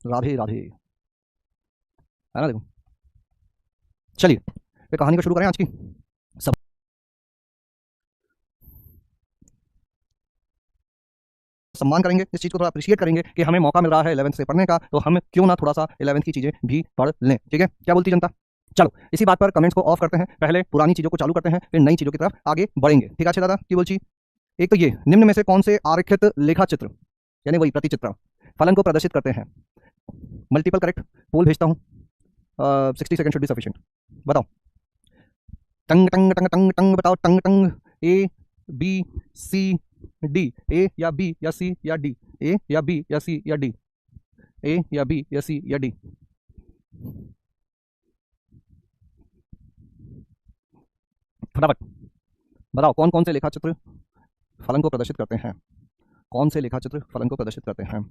राधे राधे, है ना। देखो, चलिए ये कहानी को शुरू करें आज की। सब सम्मान करेंगे, इस चीज़ को थोड़ा अप्रिशिएट करेंगे कि हमें मौका मिल रहा है 11th से पढ़ने का, तो हम क्यों ना थोड़ा सा 11th की चीज़ें भी पढ़ लें। ठीक है, क्या बोलती जनता? चलो इसी बात पर कमेंट्स को ऑफ करते हैं, पहले पुरानी चीज़ों को चालू करते हैं, फिर नई चीज़ों की तरफ आगे बढ़ेंगे। ठीक है अच्छे दादा, की बोलची? एक तो ये, निम्न में से कौन से आरेखित लेखा चित्र यानी वही प्रतिचित्र फलन को प्रदर्शित करते हैं? मल्टीपल करेक्ट, पोल भेजता हूँ। 60 सेकंड शुड बी सफिशिएंट। बताओ, टंग टंग टंग टंग टंग, बताओ टंग टंग। ए बी सी डी, ए या बी या सी या डी, ए या बी या सी या डी, ए या बी या सी या डी। फटाफट बताओ, कौन कौन से लेखा चित्र फलन को प्रदर्शित करते हैं? कौन से लेखा चित्र फलन को प्रदर्शित करते हैं?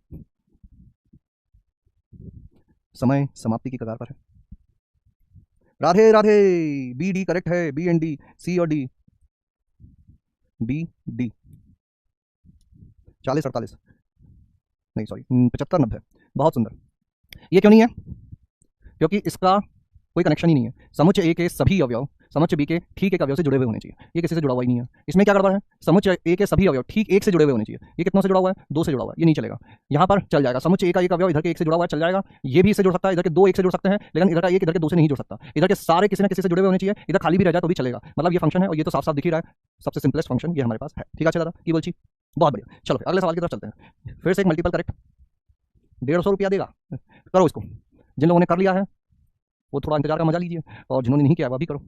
समय समाप्ति की कगार पर है। Radhe Radhe, B D correct है, बी एंड डी, सी और डी, बी डी। 40 48 नहीं सॉरी 75 90, बहुत सुंदर। ये क्यों नहीं है? क्योंकि इसका कोई कनेक्शन ही नहीं है। समुच्चय ए के सभी अवयव समुच्चय बी के ठीक एक अवयव से जुड़े हुए होने चाहिए। ये किसी से जुड़ा हुआ ही नहीं है। इसमें क्या गड़बड़ है? समुच्चय ए के सभी अवयव ठीक एक से जुड़े हुए होने चाहिए। ये कितनों से जुड़ा हुआ है? 2 से जुड़ा हुआ है, ये नहीं चलेगा। यहाँ पर चल जाएगा, समुच्चय ए का एक अवयव इधर के एक से जुड़ा हुआ है, चल जाएगा। ये भी इससे जुड़ सकता है, इधर के 2 एक से जुड़ सकते हैं, लेकिन इधर का एक इधर के 2 से नहीं जुड़ सकता। इधर के सारे किसी न किसी से जुड़े हुए होने चाहिए। इधर खाली भी रह जाए तो भी चलेगा। मतलब ये फंक्शन है और ये तो साफ साफ दिख ही रहा है। सबसे सिंपलेस्ट फंक्शन ये हमारे पास है। ठीक है दादा, की बोलची? बहुत बढ़िया। चलो अगले सवाल की तरफ चलते हैं। फिर से एक मल्टीपल करेक्ट, 150 रुपया देगा। करो इसको। जिन लोगों ने कर लिया है वो थोड़ा इंतजार का मजा लीजिए, और जिन्होंने नहीं किया वह भी करो।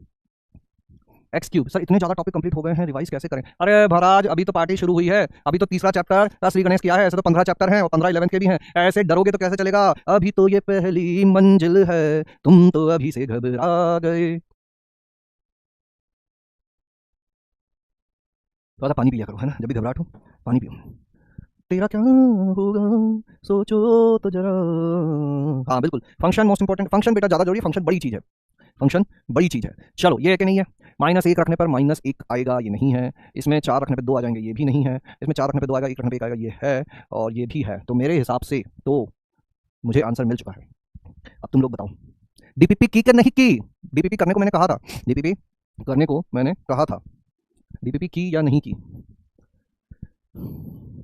एक्स क्यूब, सर इतने ज्यादा टॉपिक कंप्लीट हो गए हैं, रिवाइज कैसे करें? अरे महाराज अभी तो पार्टी शुरू हुई है, अभी तो तीसरा चैप्टर श्री गणेश किया है, ऐसे तो 15 चैप्टर हैं और 15 11th के भी हैं। ऐसे डरोगे तो कैसे चलेगा? अभी तो ये पहली मंजिल है, तुम तो अभी से घबरा गए। थोड़ा सा पानी पिया करो, है ना, जब भी घबराहट हो पानी पियो। तेरा क्या होगा सोचो तो जरा। हाँ बिल्कुल, फंक्शन मोस्ट इंपॉर्टेंट। फंक्शन बेटा ज्यादा जरूरी, फंक्शन बड़ी चीज है, फंक्शन बड़ी चीज है। चलो ये है कि नहीं है? -1 रखने पर -1 आएगा, ये नहीं है। इसमें 4 रखने पर 2 आ जाएंगे, ये भी नहीं है। इसमें 4 रखने पर 2 आएगा, 1 रखने पर 1 आएगा, ये है और ये भी है। तो मेरे हिसाब से तो मुझे आंसर मिल चुका है। अब तुम लोग बताओ, डीपीपी की नहीं की? डीपीपी करने को मैंने कहा था, डीपीपी करने को मैंने कहा था। डीपीपी की या नहीं की?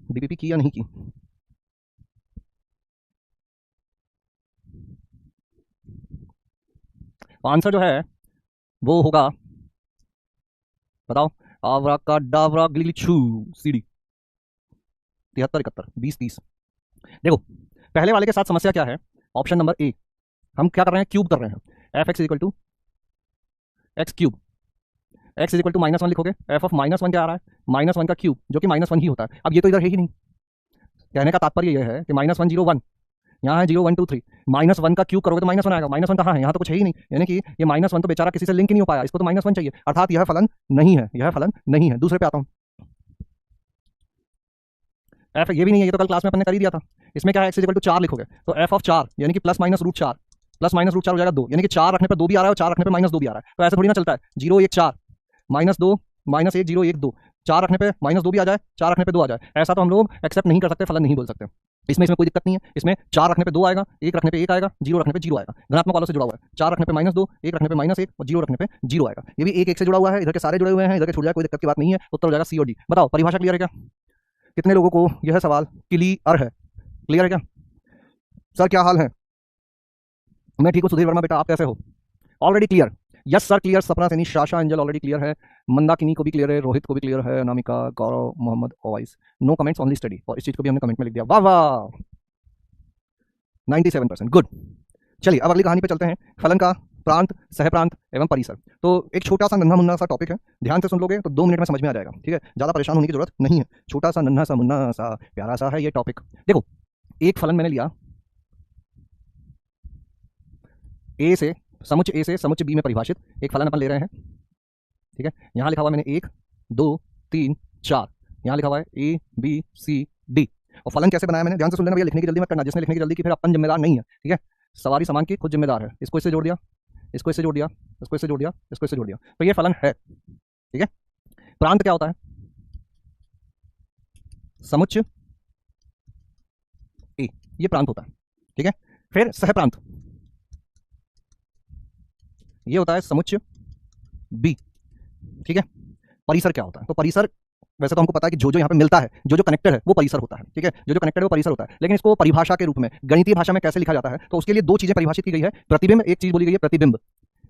डीपीपी की या नहीं की? आंसर जो है वो होगा, बताओ, आवरा का डावरा गिलीछू सीडी 73 71 20 30। देखो पहले वाले के साथ समस्या क्या है? ऑप्शन नंबर ए, हम क्या कर रहे हैं? क्यूब कर रहे हैं। F X equal to X cube, X equal to -1 लिखोगे, एफ ऑफ -1 क्या आ रहा है? -1 का क्यूब, जो कि -1 ही होता है। अब ये तो इधर है ही नहीं। कहने का तात्पर्य यह है कि -1 0 1, यहाँ है 0 1 2 3, -1 का क्यूब करोगे तो -1 आएगा। -1 कहाँ है? यहाँ तो कुछ है ही नहीं, यानी कि ये -1 तो बेचारा किसी से लिंक ही नहीं हो पाया, इसको तो -1 चाहिए, अर्थात यह फलन नहीं है, यह फलन नहीं है। दूसरे पे आता हूँ, एफ ये भी नहीं है, ये तो कल क्लास में अपन ने कर ही दिया था। इसमें क्या है? एक्स इक्वल टू 4 लिखोगे तो एफ ऑफ 4 यानी कि +-√4, +-√4 हो जाएगा 2, यानी कि 4 रखने पर 2 भी आ रहा है और 4 रखने पर -2 भी आ रहा है। तो ऐसे थोड़ी ना चलता है। 0 1 4 -2 -1 0 1 2, 4 रखने पे -2 भी आ जाए, 4 रखने पे 2 आ जाए, ऐसा तो हम लोग एक्सेप्ट नहीं कर सकते, फलन नहीं बोल सकते। इसमें कोई दिक्कत नहीं है। इसमें 4 रखने पे 2 आएगा, 1 रखने पे 1 आएगा, 0 रखने पे 0 आएगा। धनात्मक वालों से जुड़ा हुआ है। 4 रखने पे -2, 1 रखने पे -1 और 0 रखने पे 0 आएगा। ये भी 1 1 से जुड़ा हुआ है, इधर के सारे जुड़े हुए हैं, इधर के छूट जाए कोई दिक्कत की बात नहीं है। उत्तर हो जाएगा सी और डी। बताओ परिभाषा क्लियर है क्या? कितने लोगों को यह सवाल क्लियर है? क्लियर है क्या? सर क्या हाल है? मैं ठीक हूँ सुधीर वर्मा, बेटा आप कैसे हो? Already clear? Yes sir clear. सपना सैनी, शाशा अंजल ऑलरेडी क्लियर है, मंदाकिनी को भी क्लियर है, रोहित को भी क्लियर है, Anamika, Gaurav, Mohammed, Owais. No comments only study, और इस चीज को भी हमने कमेंट में लिख दिया। वाह वाह, 97%, गुड। चलिए अब अगली कहानी पे चलते हैं। फलन का प्रांत, सहप्रांत एवं परिसर। तो एक छोटा सा नन्हा मुन्ना सा टॉपिक है, ध्यान से सुन लोगे तो 2 मिनट में समझ में आ जाएगा। ठीक है, ज्यादा परेशान होने की जरूरत नहीं है। छोटा सा नन्हा सा मुन्ना सा प्यारा सा है ये टॉपिक। देखो एक फलन मैंने लिया ए से, समुच्चय ए से समुच्चय बी में परिभाषित एक फलन अपन ले रहे हैं। ठीक है, यहां लिखा हुआ मैंने 1 2 3 4, यहां लिखा हुआ है ए बी सी डी। और फलन कैसे बनाया मैंने? ध्यान से सुन लेना भैया, लिखने की जल्दी मत करना। जिसने लिखने की जल्दी की फिर अपन जिम्मेदार नहीं है। ठीक है, सवारी सामान की खुद जिम्मेदार है। इसको इससे जोड़ दिया, इसको इससे जोड़ दिया, इसको इससे जोड़ दिया, इसको इससे जोड़ दिया, तो ये फलन है। ठीक है, प्रांत क्या होता है? समुच्चय ए, ये प्रांत होता है। ठीक है, फिर सहप्रांत, ये होता है समुच्चय बी। ठीक है, परिसर क्या होता है? तो परिसर वैसे तो हमको पता है कि जो जो यहाँ पे मिलता है, जो जो कनेक्टेड है वो परिसर होता है। ठीक है, जो जो कनेक्टेड है वो परिसर होता है, लेकिन इसको परिभाषा के रूप में गणितीय भाषा में कैसे लिखा जाता है, तो उसके लिए दो चीजें परिभाषित की गई है। प्रतिबिंब, एक चीज बोली गई है प्रतिबिंब।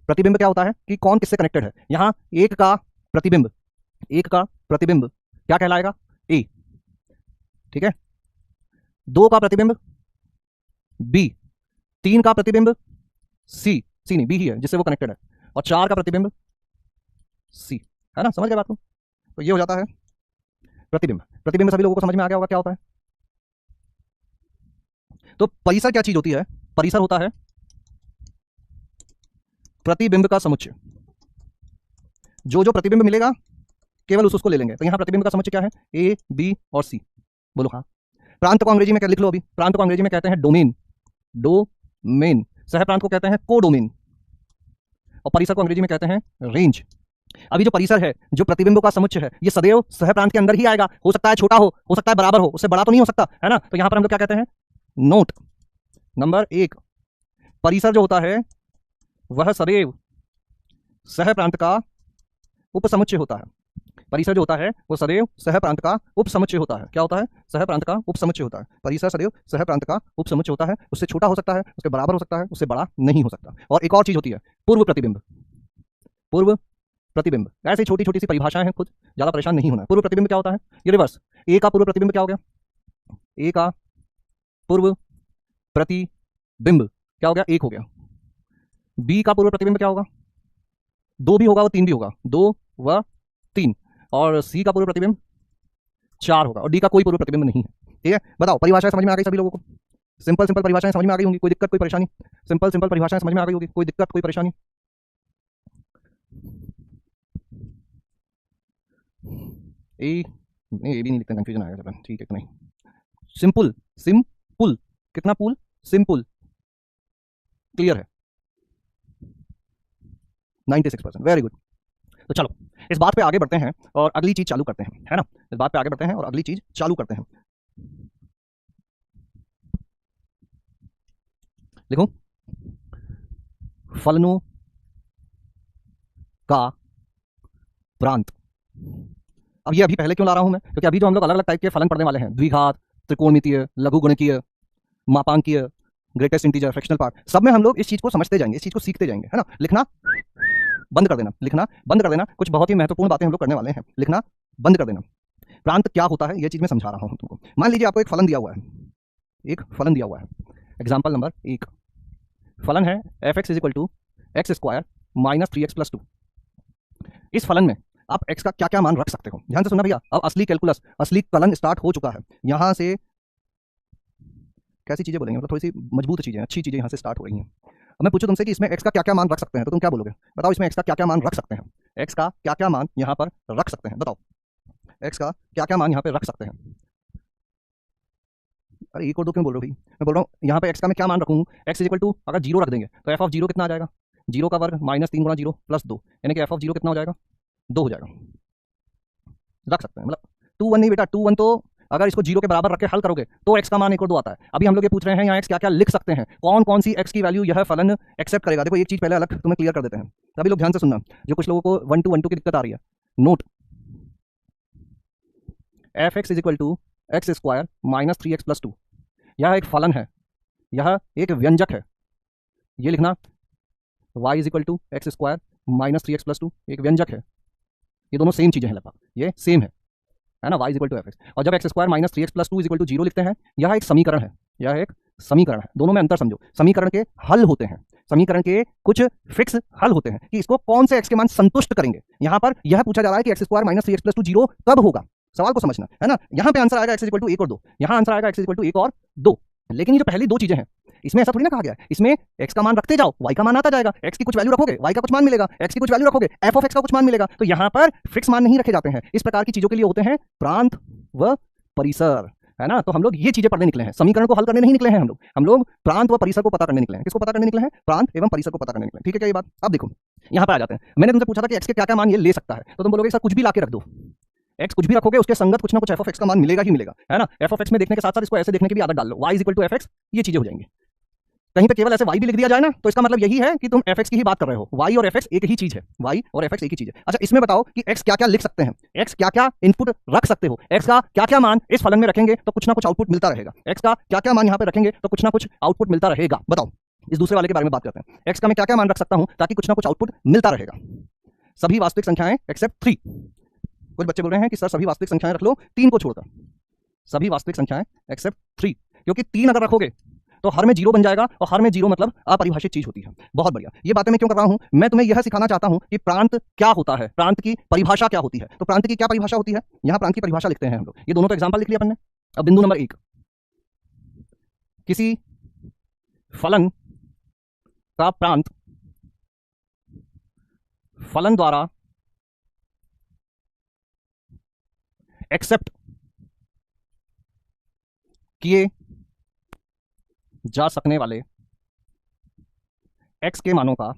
प्रतिबिंब क्या होता है कि कौन किससे कनेक्टेड है। यहाँ एक का प्रतिबिंब, एक का प्रतिबिंब क्या कहलाएगा? ए। ठीक है, दो का प्रतिबिंब बी, तीन का प्रतिबिंब सी, सी नहीं बी ही है जिससे वो कनेक्टेड है, और चार का प्रतिबिंब सी। है ना, समझ गए बात को? तो ये हो जाता है प्रतिबिंब। प्रतिबिंब सभी लोगों को समझ में आ गया होगा क्या होता है। तो परिसर क्या चीज होती है? परिसर होता है प्रतिबिंब का समुच्चय। जो जो प्रतिबिंब मिलेगा केवल उसको ले लेंगे। तो यहां प्रतिबिंब का समुच्चय क्या है? ए, बी और सी। बोलो हाँ। प्रांत को अंग्रेजी में क्या लिख लो अभी? प्रांत को अंग्रेजी में कहते हैं डोमेन, डोमेन। सह प्रांत को कहते हैं कोडोमेन, और परिसर को अंग्रेजी में कहते हैं रेंज। अभी जो परिसर है, जो प्रतिबिंबों का समुच्चय है, ये सदैव सह प्रांत के अंदर ही आएगा। हो सकता है छोटा हो सकता है बराबर हो, उससे बड़ा तो नहीं हो सकता, है ना। तो यहां पर हम लोग क्या कहते हैं? नोट नंबर 1, परिसर जो होता है वह सदैव सह प्रांत का उपसमुच्चय होता है। परिसर जो होता है वो सदैव सह प्रांत का उपसमुच्चय होता है। क्या होता है? सह प्रांत का उपसमुच्चय होता है। परिसर सदैव सह प्रांत का उपसमुच्चय होता है। उससे छोटा हो सकता है, उसके बराबर हो सकता है, उससे बड़ा नहीं हो सकता। और एक और चीज होती है पूर्व प्रतिबिंब। पूर्व प्रतिबिंब, ऐसी छोटी छोटी सी परिभाषाएं हैं, खुद ज्यादा परेशान नहीं होना। पूर्व प्रतिबिंब क्या होता है? ये रिवर्स। ए का पूर्व प्रतिबिंब क्या हो गया? ए का पूर्व प्रतिबिंब क्या हो गया? एक हो गया। बी का पूर्व प्रतिबिंब क्या होगा? दो भी होगा, वो तीन भी होगा, दो व तीन। और सी का पूर्व प्रतिबिंब चार होगा, और डी का कोई पूर्व प्रतिबिंब नहीं है। ठीक है, बताओ परिभाषाएं समझ में आ गई सभी लोगों को? सिंपल सिंपल परिभाषाएं समझ में आ गई होंगी, कोई दिक्कत कोई परेशानी? सिंपल सिंपल परिभाषाएं समझ में आ गई होगी, कोई दिक्कत कोई परेशानी? ए नहीं, ए भी नहीं लिखते, कंफ्यूजन आएगा जब। ठीक है कि नहीं? सिंपल, सिंपल, कितना पुल? सिंपल, क्लियर है? 96%, वेरी गुड। तो चलो इस बात पे आगे बढ़ते हैं और अगली चीज चालू करते हैं, है ना। इस बात पे आगे बढ़ते हैं और अगली चीज चालू करते हैं। देखो, फलनों का प्रांत। अब ये अभी पहले क्यों ला रहा हूं मैं? क्योंकि अभी जो हम लोग अलग अलग टाइप के फलन पढ़ने वाले हैं, द्विघात, त्रिकोणमितीय, लघुगणकीय, मापांकीय, ग्रेटेस्ट इंटीजर, फ्रैक्शनल पार्ट, सब में हम लोग इस चीज को समझते जाएंगे, इस चीज को सीखते जाएंगे, है ना। लिखना बंद कर देना, लिखना बंद कर देना। कुछ बहुत ही महत्वपूर्ण बातें हम लोग करने वाले हैं, लिखना बंद कर देना। प्रांत क्या होता है ये चीज मैं समझा रहा हूं तुमको। मान लीजिए आपको एक फलन दिया हुआ है, एक फलन दिया हुआ है। एग्जाम्पल नंबर 1, फलन है f(x = x² - 3x + 2)। इस फलन में आप x का क्या क्या मान रख सकते हो? ध्यान से सुनना भैया, अब असली कैलकुलस, असली कलन स्टार्ट हो चुका है। यहां से कैसी चीजें बोलेंगे, मतलब थोड़ी सी मजबूत चीजें, अच्छी चीजें यहां से स्टार्ट हो रही हैं। अब मैं पूछूं तुमसे कि इसमें x का क्या क्या मान रख सकते हैं, तो तुम क्या बोलोगे? बताओ, इसमें x का क्या क्या मान रख सकते हैं? x का क्या क्या मान यहां पर रख सकते हैं? बताओ, x का क्या क्या मान यहां पर रख सकते हैं? अरे एक और दो क्यों बोल रहे हो भाई? मैं बोल रहा हूँ यहाँ पे x का मैं क्या मान रखूँ? x = अगर 0 रख देंगे तो f(0) कितना आ जाएगा? 0 का वर्ग -3 × 0 + 2, यानी कि f(0) कितना हो जाएगा? 2 हो जाएगा। रख सकते हैं, मतलब 2 1 नहीं बेटा, 2 1 तो अगर इसको 0 के बराबर रख के हल करोगे तो x का मान 1 और 2 आता है। अभी हम लोग ये पूछ रहे हैं यहाँ x क्या क्या लिख सकते हैं, कौन कौन सी x की वैल्यू यह फलन एक्सेप्ट करेगा। देखो एक चीज पहले अलग तुम्हें क्लियर कर देते हैं, सभी लोग ध्यान से सुनना। जो कुछ लोगों को 1 to 1 2 की दिक्कत आ रही है, नोट f(x = x² - 3x + 2), यह एक फलन है, यह एक व्यंजक है। ये लिखना y = x² - 3x + 2 एक व्यंजक है। ये दोनों सेम चीजें हैं लगभग, ये सेम है ना, y = fx। और जब x² - 3x + 2 = 0 लिखते हैं, यह एक समीकरण है, यह एक समीकरण है। दोनों में अंतर समझो, समीकरण के हल होते हैं, समीकरण के कुछ फिक्स हल होते हैं कि इसको कौन से x के मान संतुष्ट करेंगे। यहां पर यह पूछा जा रहा है कि x² - 3x + 2 0 कब होगा, सवाल को समझना, है ना। यहां पे आंसर आएगा x = 1 और 2, यहां आंसर आएगा x = 1 और 2। लेकिन ये जो पहली दो चीजें हैं, इसमें ऐसा थोड़ी ना कहा गया है, इसमें x का मान रखते जाओ, y का मान आता जाएगा। x की कुछ वैल्यू रखोगे, y का कुछ मान मिलेगा, x की कुछ वैल्यू रखोगे, f(x) का कुछ मान मिलेगा। तो यहां पर फिक्स मान नहीं रखे जाते हैं। इस प्रकार की चीजों के लिए होते हैं प्रांत व परिसर, है ना। तो हम लोग ये चीजें पढ़ने निकले हैं, समीकरण को हल करने नहीं निकले हैं हम लोग प्रांत व परिसर को पता करने निकले हैं। किसको पता करने निकले हैं? प्रांत एवं परिसर को पता करने निकले हैं। ठीक है क्या ये बात? अब देखो यहां पर आ जाते हैं। मैंने तुमसे पूछा था कि x के क्या क्या मान ये ले सकता है, तो तुम बोलोगे सर कुछ भी ला के रख दो। x कुछ भी रखोगे उसके संगत कुछ ना कुछ f(x) का मान मिलेगा ही मिलेगा, है ना। f(x) में देखने के साथ साथ इसको ऐसे देखने की भी आदत डाल लो, y = fx, ये चीजें हो जाएंगी। कहीं पे केवल ऐसे y भी लिख दिया जाए ना तो इसका मतलब यही है कि तुम fx की ही बात कर रहे हो। y और fx एक ही चीज है, y और fx एक ही चीज है। अच्छा इसमें बताओ कि x क्या क्या लिख सकते हैं, x क्या क्या इनपुट रख सकते हो, x का क्या क्या मान इस फलन में रखेंगे तो कुछ ना कुछ आउटपुट मिलता रहेगा, x का क्या क्या मान यहाँ पे रखेंगे तो कुछ ना कुछ आउटपुट मिलता रहेगा। बताओ इस दूसरे वाले के बारे में बात करते हैं, x का मैं क्या क्या मान रख सकता हूं ताकि कुछ ना कुछ आउटपुट मिलता रहेगा। सभी वास्तविक संख्याएं एक्सेप्ट 3। कुछ बच्चे बोल रहे हैं कि सर सभी वास्तविक संख्याएं रख लो 3 को छोड़कर, सभी वास्तविक संख्याएं एक्सेप्ट 3, क्योंकि 3 अगर रखोगे तो हर में 0 बन जाएगा और हर में 0 मतलब अपरिभाषित चीज होती है। बहुत बढ़िया, ये बातें मैं क्यों कर रहा हूं, मैं तुम्हें यह सिखाना चाहता हूं कि प्रांत क्या होता है, प्रांत की परिभाषा क्या होती है। तो प्रांत की क्या परिभाषा होती है, यहां प्रांत की परिभाषा लिखते हैं हम लोग, ये दोनों तो एग्जांपल लिख लिया अपन ने। अब बिंदु नंबर 1, किसी फलन का प्रांत फलन द्वारा एक्सेप्ट किए जा सकने वाले x के मानों का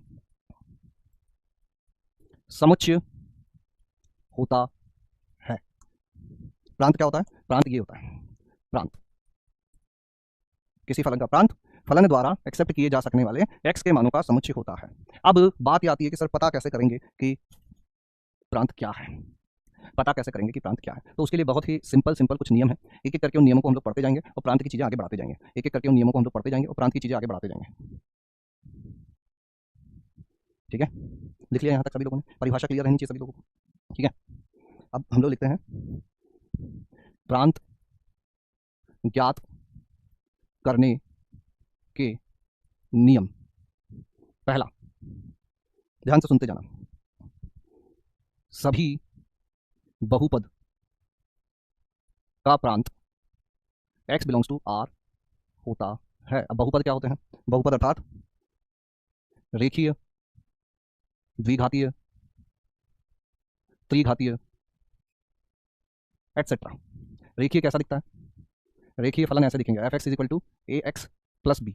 समुच्चय होता है। प्रांत क्या होता है, प्रांत ये होता है, प्रांत किसी फलन का प्रांत फलन द्वारा एक्सेप्ट किए जा सकने वाले x के मानों का समुच्चय होता है। अब बात ये आती है कि सर पता कैसे करेंगे कि प्रांत क्या है, पता कैसे करेंगे कि प्रांत क्या है। तो उसके लिए बहुत ही सिंपल कुछ नियम है, एक एक करके उन नियमों को हम लोग पढ़ते जाएंगे और प्रांत की चीजें आगे बढ़ाते जाएंगे, एक एक करके उन नियमों को हम लोग पढ़ते जाएंगे और प्रांत की चीजें आगे बढ़ाते जाएंगे। ठीक है, लिख लिया यहाँ तक सभी लोगों ने, परिभाषा क्लियर रहनी चाहिए सभी लोगों को। ठीक है, अब हम लोग लिखते हैं प्रांत ज्ञात करने के नियम। पहला, ध्यान से सुनते जाना, सभी बहुपद का प्रांत x बिलोंग्स टू r होता है। अब बहुपद क्या होते हैं, बहुपद अर्थात रेखीय, द्विघातीय, त्रिघातीय एटसेट्रा। रेखीय कैसा दिखता है, रेखीय फलन ऐसे दिखेंगे f(x = ax + b)।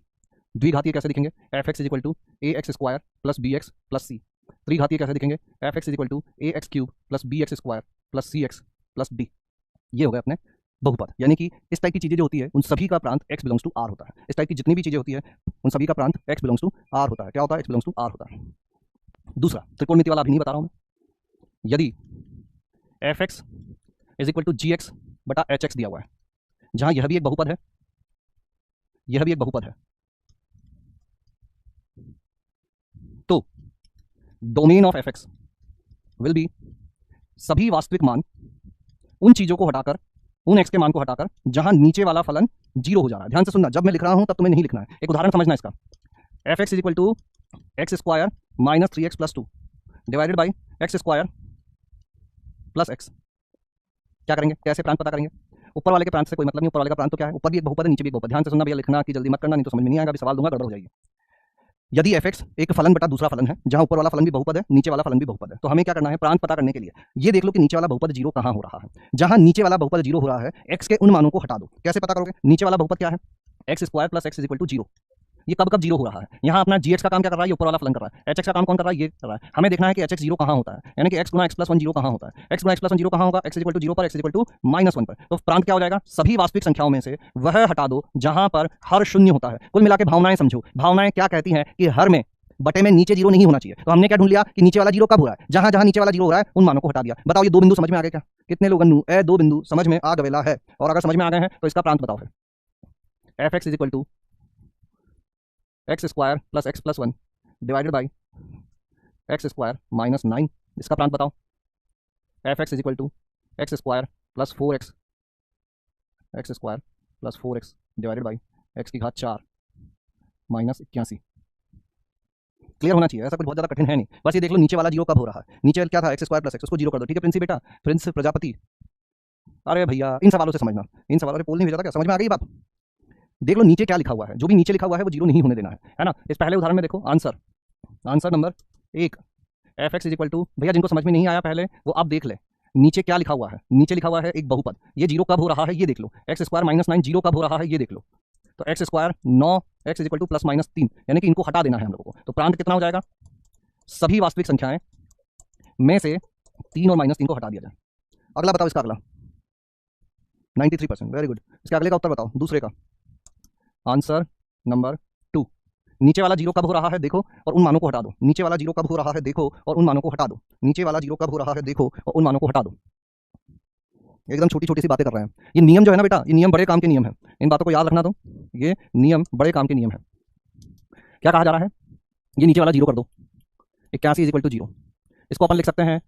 द्विघातीय कैसे दिखेंगे, f(x = ax² + bx + c)। त्रिघातीय कैसे दिखेंगे, f(x = ax³ + bx² + cx + d)। ये हो गए अपने बहुपद, यानी कि इस टाइप की चीजें जो होती है उन सभी का प्रांत x बिलोंग्स टू r होता है। इस टाइप की जितनी भी चीजें होती है उन सभी का प्रांत x बिलोंग्स टू r होता है। क्या होता है, x बिलोंग्स टू r होता है। दूसरा, त्रिकोणमिति वाला अभी नहीं बता रहा हूं मैं। यदि f(x = gx / hx) दिया हुआ है, जहां यह भी एक बहुपद है, यह भी एक बहुपद है, तो domain of f(x) will be सभी वास्तविक मान उन चीजों को हटाकर, उन x के मान को हटाकर जहां नीचे वाला फलन 0 हो जा रहा है। ध्यान से सुनना, जब मैं लिख रहा हूं तब तुम्हें नहीं लिखना है, एक उदाहरण समझना इसका। f(x = x² - 3x + 2 divided by x² + x। क्या करेंगे, कैसे प्रांत पता करेंगे। ऊपर वाले के प्रांत से कोई मतलब नहीं, ऊपर वाले का प्रांत तो क्या है, ऊपर भी एक बहुपद है नीचे भी एक बहुपद। ध्यान से सुनना भैया, लिखना कि जल्दी मत करना, नहीं तो समझ में नहीं आएगा, अभी सवाल दूंगा गड़बड़ हो जाएगी। यदि f(x) एक फलन बटा दूसरा फलन है, जहां ऊपर वाला फलन भी बहुपद है, नीचे वाला फलन भी बहुपद है, तो हमें क्या करना है, प्रांत पता करने के लिए ये देख लो कि नीचे वाला बहुपद 0 कहां हो रहा है। जहां नीचे वाला बहुपद 0 हो रहा है, x के उन मानों को हटा दो। कैसे पता करोगे, नीचे वाला बहुपद क्या है, x² + x = 0। ये कब कब 0 हो रहा है, यहाँ अपना gx का काम क्या कर रहा है, ये ऊपर वाला फलन कर रहा है। hx का काम कौन कर रहा है, ये कर रहा है। हमें देखना है कि hx 0 कहां होता है, यानी कि x × x + 1 0 कहां होता है। x × x + 1 0 कहां होगा, x = 0 पर, x = -1 पर। तो प्रांत क्या हो जाएगा, सभी वास्तविक संख्याओं में से वह हटा दो जहां पर हर शून्य होता है। कुल मिला के भावनाएं समझो, भावनाएं क्या कहती हैं कि हर में बटे में नीचे 0 नहीं होना चाहिए। तो हमने क्या ढूंढ लिया कि नीचे वाला 0 कब हो रहा है, जहां जहां नीचे वाला 0 हो रहा है उन मानों को हटा दिया। बताओ ये 2 बिंदु समझ में आ गए क्या, कितने लोगों ने ए 2 बिंदु समझ में आ गवेला है। और अगर समझ में आ गए हैं तो इसका प्रांत बताओ फिर। f(x = x² + x + 1 divided by x² - 9, इसका प्रांत बताओ। f(x = x² + 4x, x² + 4x divided by x⁴ - 81। Clear होना चाहिए, ऐसा कुछ बहुत ज्यादा कठिन है नहीं। बस ये देख लो नीचे वाला 0 कब हो रहा है, नीचे क्या था x² + x, उसको 0 कर दो। ठीक है प्रिंसी बेटा, प्रिंस प्रजापति। अरे भैया इन सवालों से समझना, इन सवालों से पोल नहीं भेजा था क्या, समझ में आ गई बात। देख लो नीचे क्या लिखा हुआ है, जो भी नीचे लिखा हुआ है वो 0 नहीं होने देना है ना। इस पहले उदाहरण में देखो, आंसर नंबर 1, f(x) = भैया जिनको समझ में नहीं आया पहले वो आप देख ले, नीचे क्या लिखा हुआ है, नीचे लिखा हुआ है एक बहुपद, ये 0 कब हो रहा है ये देख लो। x² - 9 0 कब हो रहा है ये देख लो। तो x² 9, x = +-3, यानी कि इनको हटा देना है हम लोगों को। तो प्रांत कितना हो जाएगा, सभी वास्तविक संख्याएं में से 3 और -3 को हटा दिया जाए। अगला बताओ, इसका अगला 93%, वेरी गुड। इसके अगले का उत्तर बताओ, दूसरे का आंसर नंबर 2, नीचे वाला जीरो कब हो रहा है देखो और उन मानों को हटा दो। नीचे वाला जीरो कब हो रहा है देखो और उन मानों को हटा दो। नीचे वाला जीरो कब हो रहा है देखो और उन मानों को हटा दो। एकदम छोटी छोटी सी बातें कर रहे हैं। ये नियम जो है ना बेटा, ये नियम बड़े काम के नियम है, इन बातों को याद रखना। तो ये नियम बड़े काम के नियम है। क्या कहा जा रहा है, ये नीचे वाला जीरो कर दो, 81 इज इक्वल टू जीरो। इसको अपन लिख सकते हैं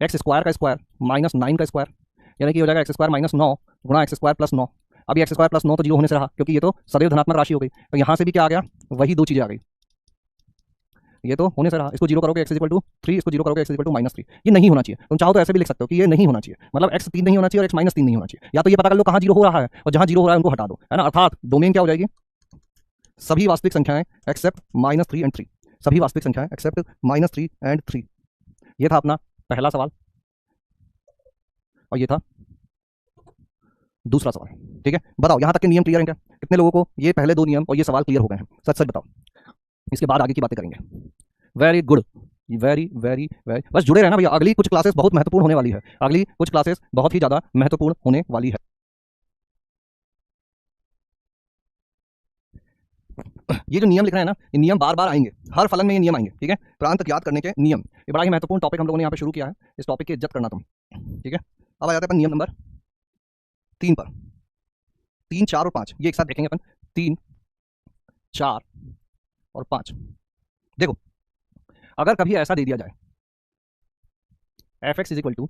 एक्स स्क्वायर का स्क्वायर माइनस 9 का स्क्वायर, यानी कि हो जाएगा एक्स स्क्वायर माइनस 9 गुणा एक्स स्क्वायर प्लस 9। अब ये एक्स स्क्वायर प्लस 9 तो जीरो होने से रहा, क्योंकि ये तो सदैव धनात्मक राशि हो गई। तो यहाँ से भी क्या आ गया, वही दो चीजें आ गई। ये तो होने से रहा, इसको जीरो करोगे एक्स इक्वल टू 3, इसको जीरो करोगे एक्स इक्वल टू -3। ये नहीं होना चाहिए। तुम चाहो तो ऐसे भी लिख सकते हो कि ये नहीं होना चाहिए, मतलब एक्स 3 नहीं होना चाहिए और एक्स -3 नहीं होना चाहिए। या तो ये पता कर लो कहाँ जीरो हो रहा है और जहाँ जीरो हो रहा है उनको हटा दो, है ना। अर्थात डोमेन क्या हो जाएगी, सभी वास्तविक संख्याएं एक्सेप्ट -3 एंड 3, सभी वास्तविक संख्याएं एक्सेप्ट -3 एंड 3। ये था अपना पहला सवाल और ये था दूसरा सवाल। ठीक है, बताओ यहां तक के नियम क्लियर हैं क्या? कितने लोगों को ये पहले दो नियम और ये सवाल क्लियर हो गए हैं? सच सच बताओ, इसके बाद आगे की बातें करेंगे। Very good, very very very, बस जुड़े रहना भैया। अगली कुछ क्लासेस बहुत महत्वपूर्ण होने वाली है, अगली कुछ क्लासेस बहुत ही ज्यादा महत्वपूर्ण होने वाली है। ये जो नियम लिख रहे हैं ना, ये नियम बार बार आएंगे, हर फलन में ये नियम आएंगे। ठीक है, प्रांत ज्ञात करने के नियम, ये बड़ा ही महत्वपूर्ण टॉपिक हम लोगों ने यहाँ पे शुरू किया है। इस टॉपिक की इज्जत करना तुम। ठीक है, अब आ जाते हैं अपन नियम नंबर 3 पर। 3, 4 और 5 ये एक साथ देखेंगे अपन। 3, 4 और 5। देखो, अगर कभी ऐसा दे दिया जाए F x is equal to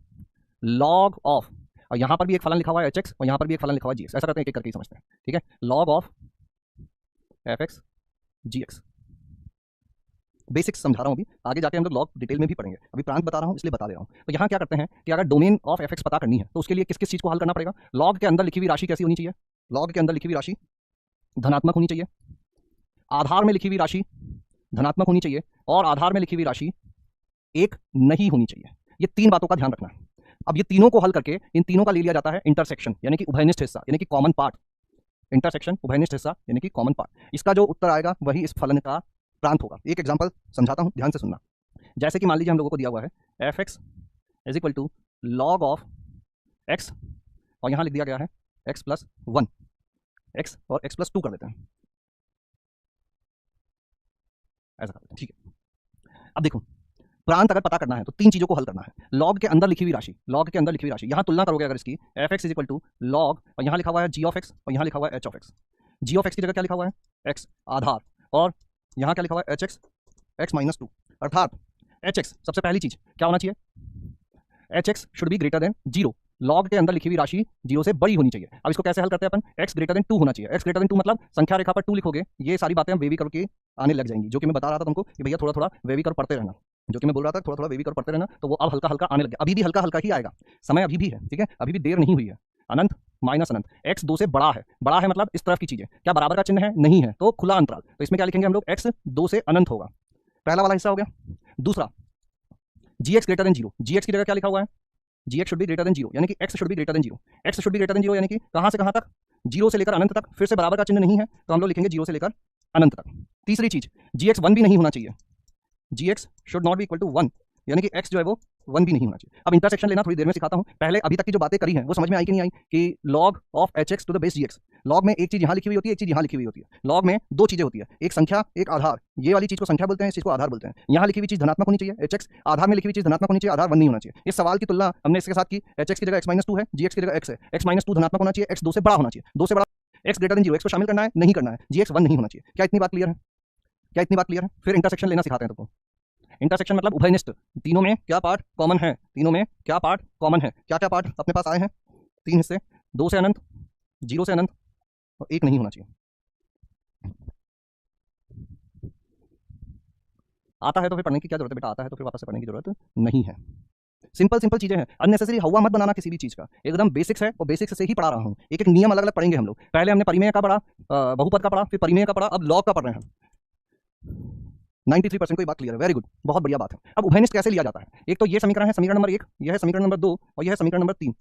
log of, और यहां पर भी एक फलन लिखा हुआ है एच एक्स और यहां पर भी एक फलन लिखा हुआ है जी एक्स, ऐसा करते हैं एक एक करके ही समझते हैं। ठीक है, log of F X G X, basics समझा रहा हूं, अभी आगे जाके हम लोग लॉग डिटेल में भी पढ़ेंगे, अभी प्रांत बता रहा हूं इसलिए बता दे रहा हूं। तो यहां क्या करते हैं कि अगर डोमेन ऑफ एफ एक्स पता करनी है तो उसके लिए किस किस चीज को हल करना पड़ेगा? लॉग के अंदर लिखी हुई राशि कैसी होनी चाहिए? लॉग के अंदर लिखी हुई राशि धनात्मक होनी चाहिए, आधार में लिखी हुई राशि धनात्मक होनी चाहिए और आधार में लिखी हुई राशि एक नहीं होनी चाहिए। ये तीन बातों का ध्यान रखना है। अब ये तीनों को हल करके इन तीनों का ले लिया जाता है इंटरसेक्शन, यानी कि उभयनिष्ठ हिस्सा, यानी कि कॉमन पार्ट। इंटरसेक्शन उभयनिष्ठ हिस्सा यानी कि कॉमन पार्ट। इसका जो उत्तर आएगा वही इस फलन का प्रांत होगा। एक एग्जांपल समझाता हूं, ध्यान से सुनना। जैसे कि मान लीजिए हम लोगों को दिया हुआ है F x is equal to log of X, और यहां लिख दिया गया है एक्स प्लस 1, एक्स और एक्स प्लस 2 कर देते हैं, ऐसा कर देते हैं। ठीक है, अब देखो प्रांत अगर पता करना है तो तीन चीजों को हल करना है। लॉग के अंदर लिखी हुई राशि, लॉग के अंदर लिखी हुई राशि, यहां तुलना करोगे अगर इसकी F x is equal to log, और यहां लिखा हुआ है जी ऑफ एक्स और यहां लिखा हुआ है H of X. G of X की जगह क्या लिखा हुआ है? एक्स आधार, और यहां क्या लिखा हुआ है? H x x minus 2। अर्थात एच एक्स, सबसे पहली चीज क्या होना चाहिए? H x should be greater than 0। Log के अंदर लिखी हुई राशि 0 से बड़ी होनी चाहिए। अब इसको कैसे हल करते हैं अपन? एक्स ग्रेटर देन 2 होना चाहिए। एक्स ग्रेटर देन 2 मतलब संख्या रेखा पर 2 लिखोगे, ये सारी बातें हम वेवी कर्व के आने लग जाएंगी, जो कि मैं बता रहा था तुमको कि भैया थोड़ा थोड़ा वेवी कर्व पढ़ते रहना, जो कि मैं बोल रहा था थोड़ा थोड़ा वेवी कर्व पढ़ते रहना, तो वो अब हल्का हल्का आने लग गया। अभी भी हल्का हल्का ही आएगा, समय अभी भी है। ठीक है, अभी भी देर नहीं हुई है। अनंत माइनस अनंत, एक्स 2 से बड़ा है, बड़ा है मतलब इस तरफ की चीजें, क्या बराबर का चिन्ह है? नहीं है, तो खुला अंतराल, तो इसमें क्या लिखेंगे हम लोग? एक्स 2 से अनंत होगा, पहला वाला हिस्सा हो गया। दूसरा g x greater than 0, g x की जगह क्या लिखा हुआ है? G x should be greater than 0, यानी कि x should be greater than 0। X should be greater than 0 यानी कि कहां से कहां तक? 0 से लेकर अनंत तक, फिर से बराबर का चिन्ह नहीं है तो हम लोग लिखेंगे 0 से लेकर अनंत तक। तीसरी चीज, जी एक्स 1 भी नहीं होना चाहिए, g x should not be equal to 1, यानी कि एक्स जो है वो 1 भी नहीं होना चाहिए। अब इंटरसेक्शन लेना थोड़ी देर में सिखाता हूं, पहले अभी तक की जो बातें करी हैं वो समझ में आई कि नहीं आई? कि log of h x to the base g x, log में एक चीज यहां लिखी हुई होती है, एक चीज यहां लिखी हुई होती है। लॉग में दो चीजें होती है, एक संख्या एक आधार। ये वाली चीज को संख्या बोलते हैं, इस चीज को आधार बोलते हैं। यहां लिखी हुई चीज धनात्मक होनी चाहिए एच एक्स, आधार में लिखी हुई चीज धनात्मक होनी चाहिए, आधार 1 नहीं होना चाहिए। इस सवाल की तुलना हमने इसके साथ की, एच एक्स की जगह एक्स माइनस 2 है, जी एक्स की जगह एक्स है, एक्स माइनस 2 धनात्मक होना चाहिए, एक्स 2 से बड़ा होना चाहिए, 2 से बड़ा एक्स ग्रेटर देन 0, एक्स को शामिल करना है नहीं करना है, जी एक्स 1 नहीं होना चाहिए। क्या इतनी बात क्लियर है? क्या इतनी बात क्लियर है? फिर इंटरसेक्शन लेना सिखाते हैं तुमको। इंटरसेक्शन मतलब उभयनिष्ठ, तीनों में क्या पार्ट कॉमन है? तीनों में क्या पार्ट कॉमन है? क्या क्या पार्ट अपने पास आए हैं? 3 हिस्से, 2 से अनंत, 0 से अनंत और 1 नहीं होना चाहिए। आता है तो फिर पढ़ने की क्या जरूरत है बेटा? आता है तो फिर वापस से पढ़ने की जरूरत नहीं है। सिंपल सिंपल चीजें हैं, अननेसेसरी हवा मत बनाना किसी भी चीज का, एकदम बेसिक्स है और बेसिक्स से ही पढ़ा रहा हूं। एक एक नियम अलग अलग पढ़ेंगे हम लोग। पहले हमने परिमेय का पढ़ा, बहुपद का पढ़ा, फिर परिमेय का पढ़ा, अब लॉग का पढ़ रहे हैं। 93% को ये बात क्लियर है, वेरी गुड, बहुत बढ़िया बात है। अब उभयनिष्ठ कैसे लिया जाता है? एक तो ये समीकरण है, समीकरण नंबर 1, यह है समीकरण नंबर 2 और यह है समीकरण नंबर 3।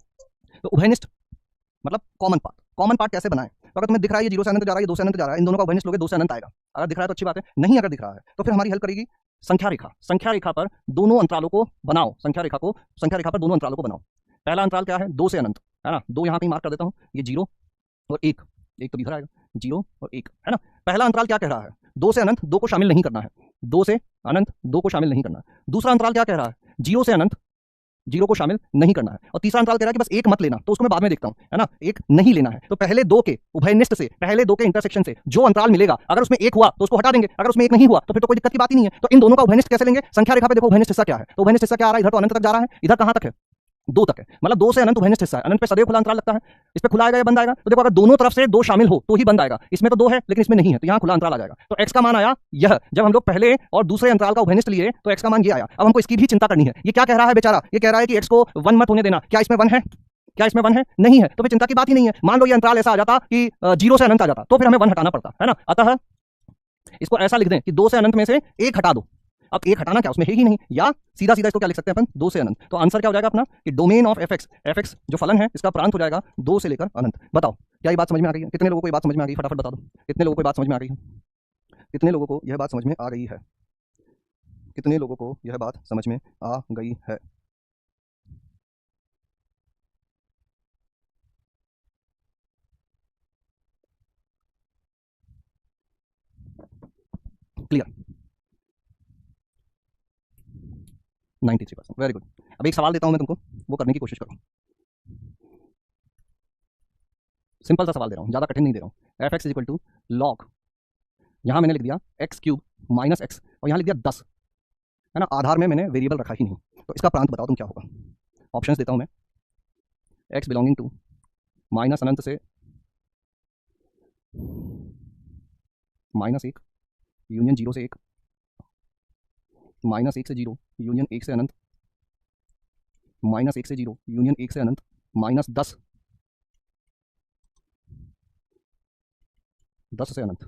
तो उभयनिष्ठ मतलब कॉमन पार्ट। कॉमन पार्ट कैसे बनाएं? तो अगर तुम्हें दिख रहा है ये 0 से अनंत जा रहा है, ये 2 से अनंत जा रहा है, इन दोनों का उभयनिष्ठ लोगे 2 से अनंत आएगा। अगर दिख रहा है तो अच्छी बात है, नहीं अगर दिख रहा है तो फिर हमारी हल करेगी संख्या रेखा। संख्या रेखा पर दोनों अंतरालों को बनाओ, संख्या रेखा पर दोनों अंतरालों को बनाओ। पहला अंतराल क्या है? 2 से अनंत, है ना। 2 यहां कहीं मार्क कर देता हूं, ये 0 और 1, एक तो इधर आएगा 0 और 1, है ना। पहला अंतराल क्या कह रहा है? 2 से अनंत 2 को शामिल नहीं करना है, 2 से अनंत 2 को शामिल नहीं करना है। दूसरा अंतराल क्या कह रहा है, 0 से अनंत 0 को शामिल नहीं करना है। और तीसरा अंतराल कह रहा है कि बस एक मत लेना, तो उसको मैं बाद में देखता हूं, है ना, एक नहीं लेना है। तो पहले 2 के उभयनिष्ठ से, पहले 2 के इंटरसेक्शन से जो अंतराल मिलेगा, अगर उसमें एक हुआ तो उसको हटा देंगे, अगर उसमें एक नहीं हुआ तो फिर तो कोई दिक्कत की बात ही नहीं है। तो इन दोनों का उभयनिष्ठ कैसे लेंगे, संख्या रेखा पे देखो उभयनिष्ठ हिस्सा क्या है, तो उभयनिष्ठ हिस्सा क्या आ रहा है, इधर तो अनंत तक जा रहा है, इधर कहां तक है, 2 तक है, मतलब 2 से अनंत उभयनिष्ठ हिस्सा है। अनंत पे सदैव खुला अंतराल लगता है, इस पे खुला आएगा या बंद आएगा, तो देखो अगर दोनों तरफ से 2 शामिल हो तो ही बंद आएगा। इसमें तो 2 है लेकिन इसमें नहीं है, तो यहाँ खुला अंतराल आ जाएगा। तो x का मान आया यह, जब हम लोग पहले और दूसरे अंतराल का उभयनिष्ठ लिए तो x का मान ये आया। अब हमको इसकी भी चिंता करनी है। ये क्या कह रहा है बेचारा, ये कह रहा है कि x को 1 मत होने देना। क्या इसमें 1 है, क्या इसमें 1 है, नहीं है, तो फिर चिंता की बात ही नहीं है। मान लो ये अंतराल ऐसा आ जाता कि 0 से अनंत आ जाता, तो फिर हमें 1 हटाना पड़ता है ना। अतः इसको ऐसा लिख दें कि 2 से अनंत में से 1 हटा दो। अब 1 हटाना क्या, उसमें है ही नहीं, या सीधा सीधा इसको क्या लिख सकते हैं अपन, 2 से अनंत। तो आंसर क्या हो जाएगा अपना कि डोमेन ऑफ fx जो फलन है इसका प्रांत हो जाएगा 2 से लेकर अनंत। बताओ क्या ये बात समझ में आ गई है, कितने लोगों को ये बात समझ में आ गई, फटाफट बता दो, कितने लोगों को ये बात समझ में आ गई है, कितने लोगों को यह बात समझ में आ गई है, कितने लोगों को यह बात समझ में आ गई है। Clear, 93%, very good. अब एक सवाल देता हूं मैं तुमको, वो करने की कोशिश करो। सिंपल सा सवाल दे रहा हूं, ज्यादा कठिन नहीं दे रहा हूं। F x is equal to log, यहां मैंने लिख दिया एक्स क्यूब माइनस एक्स, और यहां लिख दिया 10, है ना, आधार में मैंने वेरिएबल रखा ही नहीं। तो इसका प्रांत बताओ तुम क्या होगा। ऑप्शंस देता हूं मैं, एक्स बिलोंगिंग टू माइनस अनंत से -1 यूनियन 0 से 1, -1 से 0 यूनियन 1 से अनंत, -1 से 0 यूनियन 1 से अनंत, -10 10 से अनंत।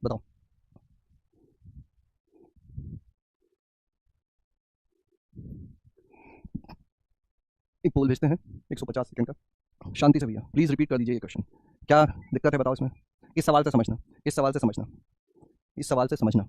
बताओ, एक पोल भेजते हैं 150 सेकंड का, शांति से भैया प्लीज रिपीट कर दीजिए ये क्वेश्चन, क्या दिक्कत है बताओ इसमें। इस सवाल से समझना, इस सवाल से समझना, इस सवाल से समझना।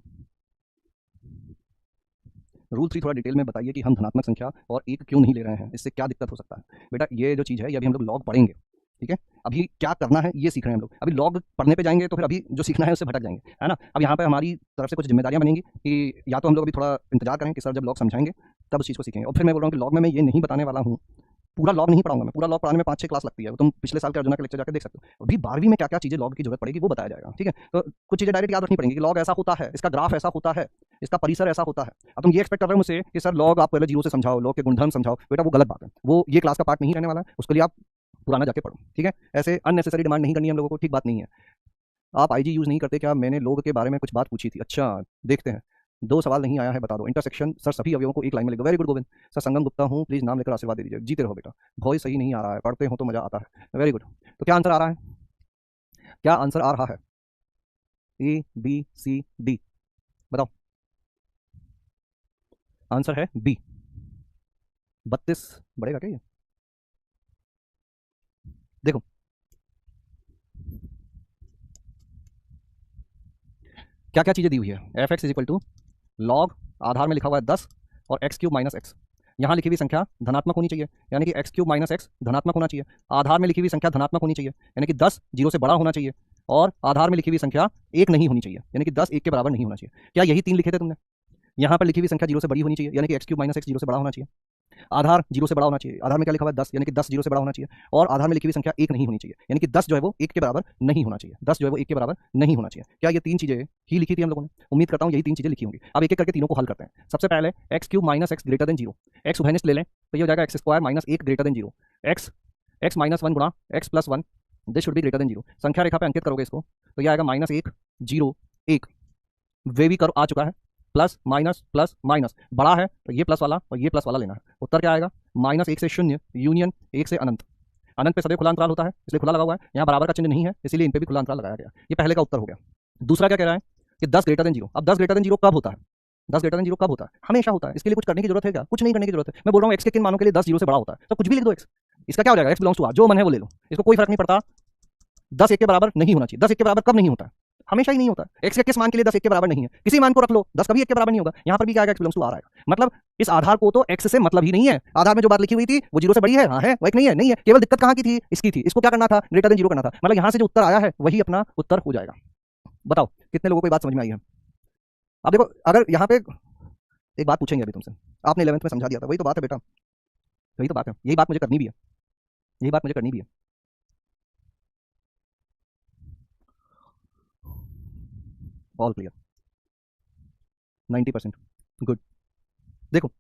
रूल 3 थोड़ा डिटेल में बताइए कि हम धनात्मक संख्या और एक क्यों नहीं ले रहे हैं, इससे क्या दिक्कत हो सकता है। बेटा ये जो चीज़ है ये अभी हम लोग लॉग पढ़ेंगे, ठीक है, अभी क्या करना है ये सीख रहे हैं हम लोग। अभी लॉग पढ़ने पे जाएंगे तो फिर अभी जो सीखना है उससे भटक जाएंगे, है ना। अब यहाँ पे हमारी तरफ से कुछ जिम्मेदारियां बनेंगी कि या तो हम लोग अभी थोड़ा इंतजार करें कि सर जब लॉग समझाएंगे तब उस चीज़ को सीखेंगे। और फिर मैं बोल रहा हूँ कि लॉग में मैं ये नहीं बताने वाला हूँ, पूरा लॉग नहीं पढ़ाऊंगा मैं, पूरा लॉग पढ़ाने में 5-6 क्लास लगती है, तुम पिछले साल के अर्जुना के लेक्चर जाकर देख सकते हो। अभी 12वीं में क्या क्या चीज़ें लॉग की जरूरत पड़ेगी वो बताया जाएगा, ठीक है। तो कुछ चीज़ें डायरेक्ट याद रखनी पड़ेंगी कि लॉग ऐसा होता है, इसका ग्राफ ऐसा होता है, इसका परिसर ऐसा होता है। अब तुम ये एक्सपेक्ट कर रहे हो मुझसे कि सर लॉग आप पहले 0 से समझाओ, लॉग के गुणधर्म समझाओ, बेटा वो गलत बात है, वो ये क्लास का पार्ट नहीं रहने वाला है, उसके लिए आप पुराना जाके पढ़ो, ठीक है। ऐसे अननेसेसरी डिमांड नहीं करनी है हम लोगों को, ठीक बात नहीं है। आप आईजी यूज़ नहीं करते क्या, मैंने लोग के बारे में कुछ बात पूछी थी, अच्छा देखते हैं। 2 सवाल नहीं आया है, बता दो। इंटरसेक्शन सर सभी अवयवों को एक लाइन में लिख दो, वेरी गुड गोविंद। सर संगम गुप्ता हूँ, प्लीज नाम लेकर आशीर्वाद दे दीजिए, जीते रहो बेटा। वॉइस सही नहीं आ रहा है, पढ़ते हो तो मजा आता है, वेरी गुड। तो क्या आंसर आ रहा है, क्या आंसर आ रहा है, ए बी सी डी, बताओ। आंसर है बी, 32 बढ़ेगा क्या ये, देखो क्या क्या चीजें दी हुई है। F x is equal to log, आधार में लिखा हुआ है 10 और एक्स क्यूब माइनस एक्स, यहाँ लिखी हुई संख्या धनात्मक होनी चाहिए, यानी कि एक्स क्यूब माइनस एक्स धनात्मक होना चाहिए। आधार में लिखी हुई संख्या धनात्मक होनी चाहिए, यानी कि 10 0 से बड़ा होना चाहिए, और आधार में लिखी हुई संख्या 1 नहीं होनी चाहिए, यानी कि 10 1 के बराबर नहीं होना चाहिए। क्या यही 3 लिखे थे तुमने। यहाँ पर लिखी हुई संख्या 0 से बड़ी होनी चाहिए, यानी कि एक्स क्यूब माइनस एक्स 0 से बड़ा होना चाहिए। आधार 0 से बड़ा होना चाहिए, आधार में क्या लिखा हुआ है 10, यानी कि 10 0 से बड़ा होना चाहिए, और आधार में लिखी हुई संख्या 1 नहीं होनी चाहिए, यानी कि 10 जो है वो 1 के बराबर नहीं होना चाहिए, 10 जो है वो 1 के बराबर नहीं होना चाहिए। क्या ये 3 चीजें ही लिखी थी हम लोगों ने, उम्मीद करता हूँ यही 3 चीजें लिखी होंगी। अब एक एक करके तीनों को हल करते हैं। सबसे पहले x cube minus x greater than 0, x उभयनिष्ठ ले लें तो ये हो जाएगा x square minus 1 greater than 0, x minus 1 गुणा x plus 1, this should be greater than 0। संख्या रेखा पे अंकित करोगे इसको तो ये आएगा -1 0 1, वे भी कर आ चुका है, प्लस माइनस बड़ा है तो ये प्लस वाला और ये प्लस वाला लेना है। उत्तर क्या आएगा, -1 से 0 यूनियन 1 से अनंत। अनंत पे सदैव खुला अंतराल होता है इसलिए खुला लगा हुआ है, यहाँ बराबर का चिन्ह नहीं है इसीलिए इन पे भी खुला अंतराल लगाया गया। ये पहले का उत्तर हो गया। दूसरा क्या कह रहा है कि 10 ग्रेटर देन 0। अब 10 ग्रेटर देन 0 कब होता है, 10 ग्रेटर देन 0 कब होता है, हमेशा होता है। इसके लिए कुछ करने की जरूरत है क्या, कुछ नहीं करने की जरूरत है। मैं बोल रहा हूँ एक्स के किन मानों के लिए 10 0 से बड़ा होता है, तो कुछ भी लिख दो एक्स, इसका क्या हो जाएगा, एक्स बिलोंग्स टू आर, जो मन है वो ले लो, इसको कोई फर्क नहीं पड़ता। 10 1 के बराबर नहीं होना चाहिए, 10 1 के बराबर कब नहीं होता है, हमेशा ही नहीं होता। x के किस मान के लिए 10 1 के बराबर नहीं है, किसी मान को रख लो 10 कभी 1 के बराबर नहीं होगा। यहां पर भी क्या आएगा, x बिलोंग्स टू r आएगा। मतलब इस आधार को तो x से मतलब ही नहीं है। आधार में जो बात लिखी हुई थी वो 0 से बड़ी है, हाँ है, वो एक नहीं है, नहीं है। केवल दिक्कत कहां की थी, इसकी थी। इसको क्या करना था, ग्रेटर देन 0 करना था। मतलब यहां से जो उत्तर आया है वही अपना उत्तर हो जाएगा। बताओ कितने लोगों को ये बात समझ में आई है। अब देखो अगर यहाँ पे एक बात पूछेंगे अभी तुमसे, आपने 11th में समझा दिया था, वही तो बात है बेटा, वही तो बात है। यही बात मुझे करनी भी है, यही बात मुझे करनी भी है। All clear, 90%, good. देखो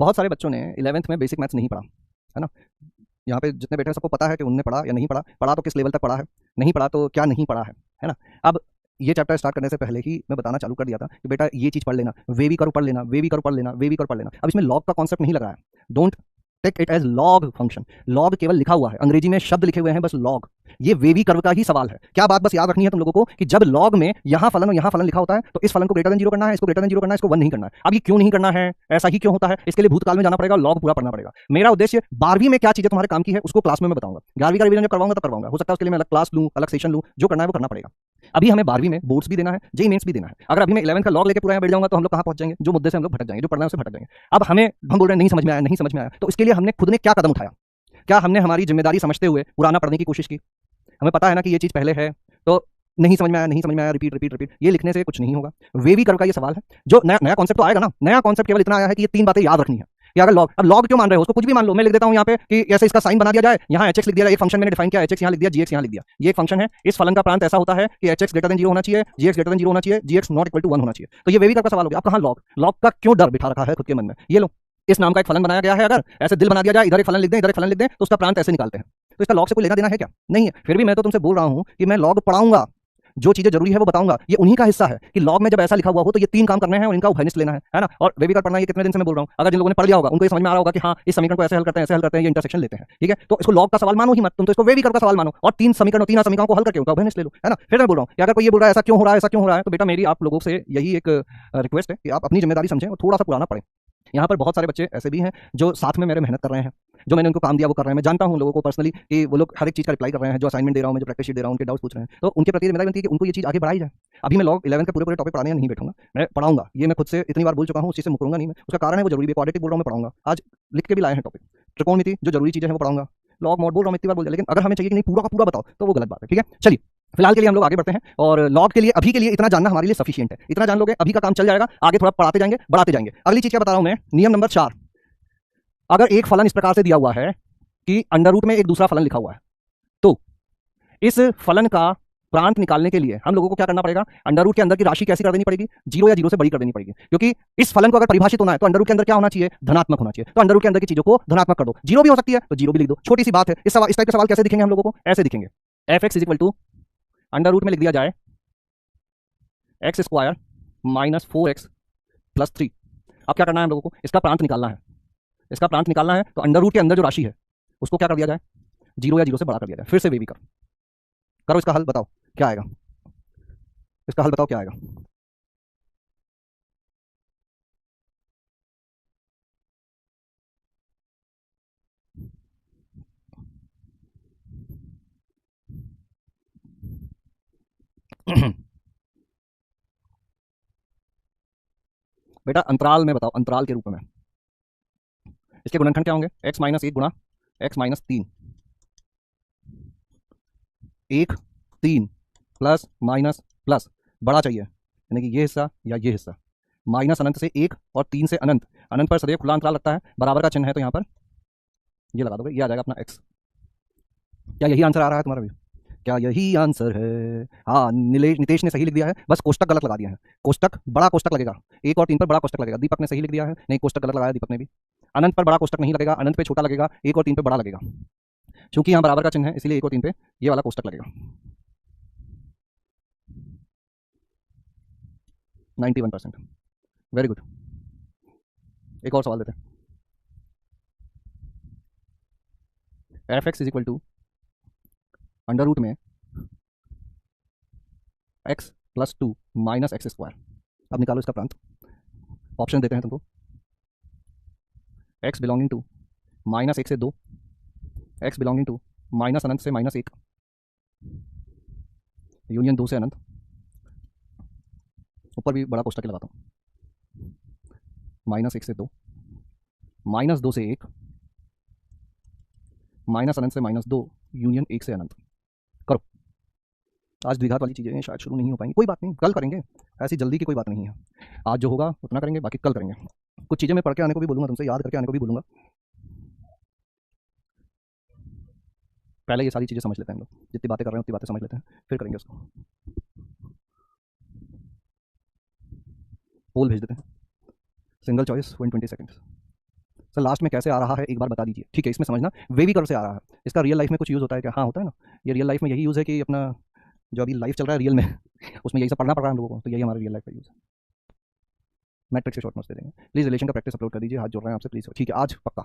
बहुत सारे बच्चों ने 11th में बेसिक मैथ्स नहीं पढ़ा है ना। यहाँ पे जितने बैठे हैं सबको पता है कि उनने पढ़ा या नहीं पढ़ा, पढ़ा तो किस लेवल तक पढ़ा है, नहीं पढ़ा तो क्या नहीं पढ़ा है ना। अब ये चैप्टर स्टार्ट करने से पहले ही मैं बताना चालू कर दिया था कि बेटा ये चीज पढ़ लेना, वे भी करो पढ़ लेना, वे भी करो पढ़ लेना, वे भी करो पढ़ लेना। अब इसमें लॉग का कॉन्सेप्ट नहीं लगा है, don't take it as log function. Log केवल लिखा हुआ है, अंग्रेजी में शब्द लिखे हुए हैं बस लॉग। ये वेवी कर्व का ही सवाल है। क्या बात बस याद रखनी है तुम लोगों को कि जब लॉग में यहां फलन और यहां फलन लिखा होता है तो इस फलन को ग्रेटर देन 0 करना है, इसको ग्रेटर देन 0 करना है, इसको 1 नहीं करना है। अब ये क्यों नहीं करना है, ऐसा ही क्यों होता है, इसके लिए भूतकाल में जाना पड़ेगा, लॉग पूरा पढ़ना पड़ेगा। मेरा उद्देश्य 12वीं में क्या चीजें तुम्हारे काम की है उसको क्लास में मैं बताऊंगा। 11वीं का रिवीजन जब करवाऊंगा तब करवाऊंगा, हो सकता है उसके लिए मैं अलग क्लास लूं, अलग सेशन लूं, जो करना है वो करना पड़ेगा। अभी हमें 12वीं में बोर्ड्स भी देना है, जेई मेंस भी देना है। अगर अभी मैं 11th का लॉग लेके पूरा यहाँ बैठ जाऊंगा तो हम लोग कहां पहुंच जाएंगे, जो मुद्दे से हम लोग भटक जाएंगे, जो पढ़ना है उससे भटक जाएंगे। अब हम बोल रहे हैं नहीं समझ में आया, नहीं समझ में आया, तो इसके लिए हमने खुद ने क्या कदम उठाया, क्या हमने हमारी जिम्मेदारी समझते हुए पुराना पढ़ने की कोशिश की। हमें पता है ना कि ये चीज पहले है, तो नहीं समझ में आया, नहीं समझ में आया, रिपीट रिपीट रिपीट, ये लिखने से कुछ नहीं होगा। वे भी कर्व का ये सवाल है, जो नया नया कॉन्सेप्ट तो आएगा ना। नया कॉन्सेप्ट केवल इतना आया है कि ये 3 बातें याद रखनी है कि अगर लॉग, अब लॉग क्यों मान रहे हो, उसको कुछ भी मान लो। मैं लिख देता हूं यहाँ पे कि ऐसे इसका साइन बना दिया जाए, यहाँ hx लिख दिया, एक फंक्शन मैंने डिफाइन किया, hx यहाँ लिख दिया, gx यहाँ लिख दिया। ये एक फंक्शन है, इस फलन का प्रांत ऐसा होता है कि hx ग्रेटर देन 0 होना चाहिए, gx ग्रेटर देन 0 होना चाहिए, gx नॉट इक्वल टू 1 होना चाहिए। तो ये वे भी कर्व का सवाल हो गया। अब कहां लॉग, लॉग का क्यों डर बिठा रखा है खुद के मन में। ये लो, इस नाम का एक फलन बनाया गया है, अगर ऐसे दिल बना दिया जाए, इधर एक फलन लिख दें, इधर एक फलन लिख दें, तो उसका प्रांत ऐसे निकालते हैं। तो इसका लॉग से कोई लेना देना है क्या, नहीं है। फिर भी मैं तो तुमसे बोल रहा हूं कि मैं लॉग पढ़ाऊंगा, जो चीजें जरूरी है वो बताऊंगा। ये उन्हीं का हिस्सा है कि लॉग में जब ऐसा लिखा हुआ हो तो ये 3 काम करने हैं और इनका उभयनिष्ठ लेना है ना। और वे भी कर पढ़ना, ये कितने दिन से मैं बोल रहा हूं। अगर जिन लोगों ने पढ़ लिया होगा उनको ये समझ में आ रहा होगा कि हाँ इस समीकरण को ऐसे हल करते हैं, ऐसे हल करते हैं, ये इंटरसेक्शन लेते हैं, ठीक है। तो इसको लॉग का सवाल मानो ही मत, तुम तो इसको वे भी कर का सवाल मानो और 3 समीकरण, 3 समीकरणों को हल करके उनका उभयनिष्ठ ले लो, है ना। फिर मैं बोल रहा हूं कि अगर कोई ये बोल रहा है ऐसा क्यों हो रहा है, ऐसा क्यों हो रहा है, तो बेटा मेरी आप लोगों से यही एक रिक्वेस्ट है कि आप अपनी जिम्मेदारी समझें और थोड़ा सा पुराना पढ़ें। यहाँ पर बहुत सारे बच्चे ऐसे भी हैं जो साथ में मेरे मेहनत कर रहे हैं, जो मैंने उनको काम दिया वो कर रहे हैं। मैं जानता हूँ लोगों को पर्सनली कि वो लोग हर एक चीज़ का रिप्लाई कर रहे हैं, जो असाइनमेंट दे रहा हूँ मैं, जो प्रैक्टिस शीट दे रहा हूँ, उनके डाउट्स पूछ रहे हैं। तो उनके प्रति जिम्मेदारी बनती है कि उनको ये चीज़ आगे बढ़ाई जाए। अभी मैं लॉग 11 के पूरे टॉपिक पढ़ाने नहीं बैठूंगा, मैं पढ़ाऊंगा। ये मैं खुद से इतनी बार बोल चुका हूँ, उस चीज़ से मुकरूंगा नहीं मैं। उसका कारण है वो जरूरी भी, क्वाड्रेटिक बोल रहा हूँ मैं पढ़ाऊंगा। आज लिख के भी लाए हैं टॉपिक, त्रिकोणमिति जो जरूरी चीज़ें हैं वो पढ़ाऊंगा। लॉग मॉड बोल रहा हूँ इतनी बार बोल दिया, लेकिन अगर हमें चाहिए कि नहीं पूरा का पूरा बताओ तो वो गलत बात है, ठीक है। चलिए फिलहाल के लिए हम लोग आगे बढ़ते हैं और लॉग के लिए अभी के लिए इतना जानना हमारे लिए सफिशिएंट है। इतना जान लोगे अभी का काम चल जाएगा, आगे थोड़ा पढ़ाते जाएंगे, बढ़ाते जाएंगे। अगली चीज क्या बता रहा हूं मैं, नियम नंबर 4। अगर एक फलन इस प्रकार से दिया हुआ है कि अंडर रूट में एक दूसरा फलन लिखा हुआ है, तो इस फलन का प्रांत निकालने के लिए हम लोगों को क्या करना पड़ेगा, अंडर रूट के अंदर की राशि कैसी कर देनी पड़ेगी, 0 या 0 से बड़ी कर देनी पड़ेगी। क्योंकि इस फलन को अगर परिभाषित होना है तो अंडर रूट के अंदर क्या होना चाहिए, धनात्मक होना चाहिए। तो अंडर रूट के अंदर की चीजों को धनात्मक कर दो, 0 भी हो सकती है तो 0 भी लिख दो, छोटी सी बात है। इस टाइप के सवाल कैसे दिखेंगे हम लोगों को, ऐसे दिखेंगे। fx equal to under root में लिख दिया जाए x square minus 4x plus 3। अब क्या करना है हम लोगों को, इसका प्रांत निकालना है। इसका प्रांत निकालना है तो अंडर रूट के अंदर जो राशि है उसको क्या कर दिया जाए, 0 या 0 से बड़ा कर दिया जाए। फिर से वे भी करो इसका हल बताओ क्या आएगा, इसका हल बताओ क्या आएगा। बेटा अंतराल में बताओ, अंतराल के रूप में इसके गुणनखंड क्या होंगे, x माइनस 1 गुणा x minus 3, 1 3 plus minus plus, बड़ा चाहिए यानी कि ये हिस्सा या ये हिस्सा, माइनस अनंत से 1 और 3 से अनंत। अनंत पर सदैव खुला अंतराल लगता है, बराबर का चिन्ह है तो यहाँ पर ये लगा दोगे, ये आ जाएगा अपना x। क्या यही आंसर आ रहा है तुम्हारा भी, क्या यही आंसर है। हाँ नितेश ने सही लिख दिया है, बस कोष्टक गलत लगा दिया है। कोष्टक बड़ा कोष्टक लगेगा, 1 और 3 पर बड़ा कोष्टक लगेगा। दीपक ने सही लिख दिया है, नहीं कोष्टक गलत लगाया दीपक ने भी। अनंत पर बड़ा कोष्टक नहीं लगेगा, अनंत पे छोटा लगेगा, 1 और 3 पे बड़ा लगेगा। क्योंकि यहाँ बराबर का चिन्ह है इसलिए 1 और 3 पे ये वाला कोष्टक लगेगा। 91%, वेरी गुड। एक और सवाल देते हैं। F x is equal to under root में x plus 2 minus x square. अब निकालो इसका प्रांत। ऑप्शन देते हैं तुमको, x बिलोंगिंग टू माइनस 1 से 2, x बिलोंगिंग टू माइनस अनंत से माइनस 1, यूनियन 2 से अनंत, ऊपर भी बड़ा कोष्टक लगाता हूँ, -1 से 2, -2 से 1, -अनंत से -2, यूनियन 1 से अनंत। करो। आज द्विघात वाली चीज़ें शायद शुरू नहीं हो पाएंगी, कोई बात नहीं, कल करेंगे, ऐसी जल्दी की कोई बात नहीं है। आज जो होगा उतना करेंगे, बाकी कल करेंगे। कुछ चीज़ें मैं पढ़ के आने को भी बोलूँगा, तुमसे याद करके आने को भी बोलूँगा। पहले ये सारी चीज़ें समझ लेते हैं हम लोग, जितनी बातें कर रहे हैं उतनी बातें समझ लेते हैं, फिर करेंगे उसको। पोल भेज देते हैं, single choice 120 seconds. Sir last में कैसे आ रहा है एक बार बता दीजिए। ठीक है, इसमें समझना वेवी कर्व से आ रहा है, इसका रियल लाइफ में कुछ यूज़ होता है क्या? हाँ होता है ना, ये रियल लाइफ में यही यूज़ है कि अपना जो अभी लाइफ चल रहा है रियल में उसमें यही सब पढ़ना पड़ रहा है हम लोगों को, तो यही हमारा रियल लाइफ का यूज़ है। मैट्रिक्स से शॉर्ट नोट्स दे देंगे। प्लीज़ रिलेशन का प्रैक्टिस अपलोड कर दीजिए, हाथ जोड़ रहे हैं आपसे प्लीज़। ठीक है, आज पक्का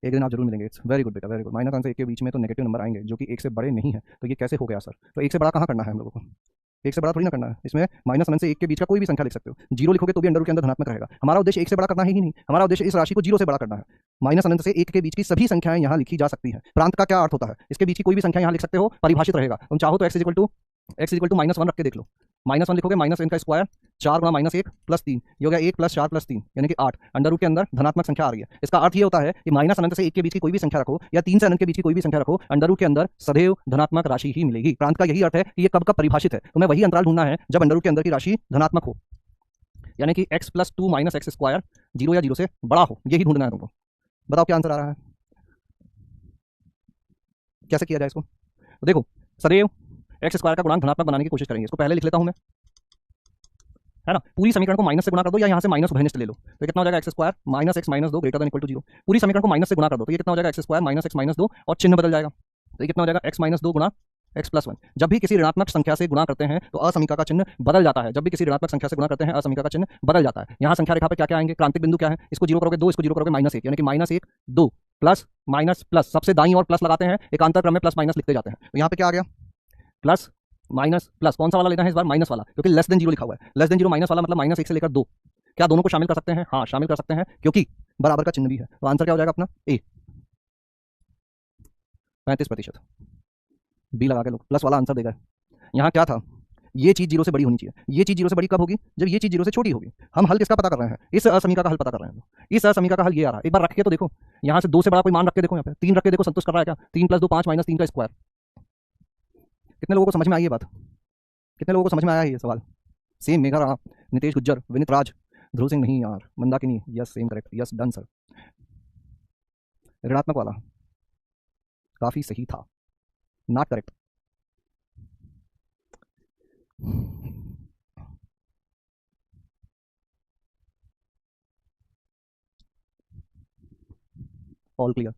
एक दिन आप जरूर मिलेंगे। इट्स वेरी गुड बेटा, वेरी गुड। -1 से 1 के बीच में तो नेगेटिव नंबर आएंगे जो कि 1 से बड़े नहीं है, तो ये कैसे हो गया सर? तो 1 से बड़ा कहाँ करना है हम लोगों को? 1 से बड़ा थोड़ी ना करना है, इसमें -1 से 1 के बीच का कोई भी संख्या लिख सकते हो। 0 लिखोगे तो भी अंडर रूट के अंदर धनात्मक रहेगा। हमारा उद्देश्य 1 से बड़ा करना है ही नहीं, हमारा उद्देश्य इस राशि को 0 से बड़ा करना है। -अनंत से 1 के बीच की सभी संख्याएं यहाँ लिखी जा सकती हैं। प्रांत का क्या अर्थ होता है? इसके बीच की कोई भी संख्या यहाँ लिख सकते हो, परिभाषित रहेगा। तुम चाहो तो x इक्वल टू -1 रख के देख लो। -1 लिखोगे, -n का स्क्वायर 4 गुणा -1 + 3, ये हो गया 1 + 4 + 3 यानी कि 8। अंडर रूट के अंदर धनात्मक संख्या आ रही है। इसका अर्थ ये होता है कि -अनंत से 1 के बीच की कोई भी संख्या रखो या 3 से अनंत के बीच की कोई भी संख्या रखो, अंडर रूट के अंदर सदैव धनात्मक राशि ही मिलेगी। प्रांत का यही अर्थ है कि ये कब कब परिभाषित है। तुम्हें वही अंतराल ढूंढना है जब अंडर रूट के अंदर की राशि धनात्मक हो, यानी कि x + 2 - x स्क्वायर 0 या 0 से बड़ा हो, यही ढूंढना है तुमको। बताओ क्या आंसर आ रहा है, कैसे किया जाए इसको? तो देखो, सदैव एक्स स्क्वायर का गुणांक धनात्मक बनाने की कोशिश करेंगे। इसको पहले लिख लेता हूं मैं, है ना। पूरी समीकरण को माइनस से गुणा कर दो या यहां से माइनस उभयनिष्ठ ले लो, तो कितना हो जाएगा x स्क्वायर - x - 2 > 0। पूरी समीकरण को माइनस से गुणा कर दो, तो ये कितना हो जाएगा x स्क्वायर - x - 2 और चिन्ह बदल जाएगा, तो ये कितना हो जाएगा x - 2 गुणा x + 1। जब भी किसी ऋणात्मक संख्या से गुणा करते हैं तो असमीका का चिन्ह बदल जाता है। जब भी किसी ऋणात्मक संख्या से गुणा करते हैं असमीका का चिन्ह बदल जाता है। यहाँ संख्या रेखा पे क्या क्या आएंगे? क्रांतिक बिंदु क्या है? इसको 0 करोगे 2, इसको 0 करोगे -1, यानी कि -1 2 प्लस माइनस प्लस, सबसे दाईं ओर प्लस लगाते हैं, एकांतर क्रम में प्लस माइनस लिखते जाते हैं। तो यहाँ पे क्या आ गया? Plus minus plus. कौन सा वाला लेना है इस बार? माइनस वाला, क्योंकि लेस देन 0 लिखा हुआ है। लेस देन 0 माइनस वाला मतलब -1 से लेकर 2। क्या दोनों को शामिल कर सकते हैं? हाँ शामिल कर सकते हैं, क्योंकि बराबर का चिन्ह भी है। तो आंसर क्या हो जाएगा अपना? ए 35%। बी लगा के लोग प्लस वाला आंसर देगा। यहाँ क्या था? ये चीज 0 से बड़ी होनी चाहिए। ये चीज 0 से बड़ी कब होगी? जब ये चीज 0 से छोटी होगी। हम हल किसका पता कर रहे हैं? इस असमीका का हल पता कर रहे हैं। इस असमीका का हल ये आ रहा है। एक बार रख के तो देखो, यहाँ से 2 से बड़ा कोई मान रख के देखो, यहाँ पे 3 रख के देखो, संतुष्ट कर रहा है क्या? 3 + 2 5 - 3 का स्क्वायर। कितने लोगों को समझ में आई ये बात? कितने लोगों को समझ में आया ये सवाल? सेम मेघा राणा, नितेश गुज्जर, विनित राज, ध्रुव सिंह नहीं यार, Mandakini, yes same correct, yes done sir. ऋणात्मक वाला काफी सही था, नॉट करेक्ट। All clear.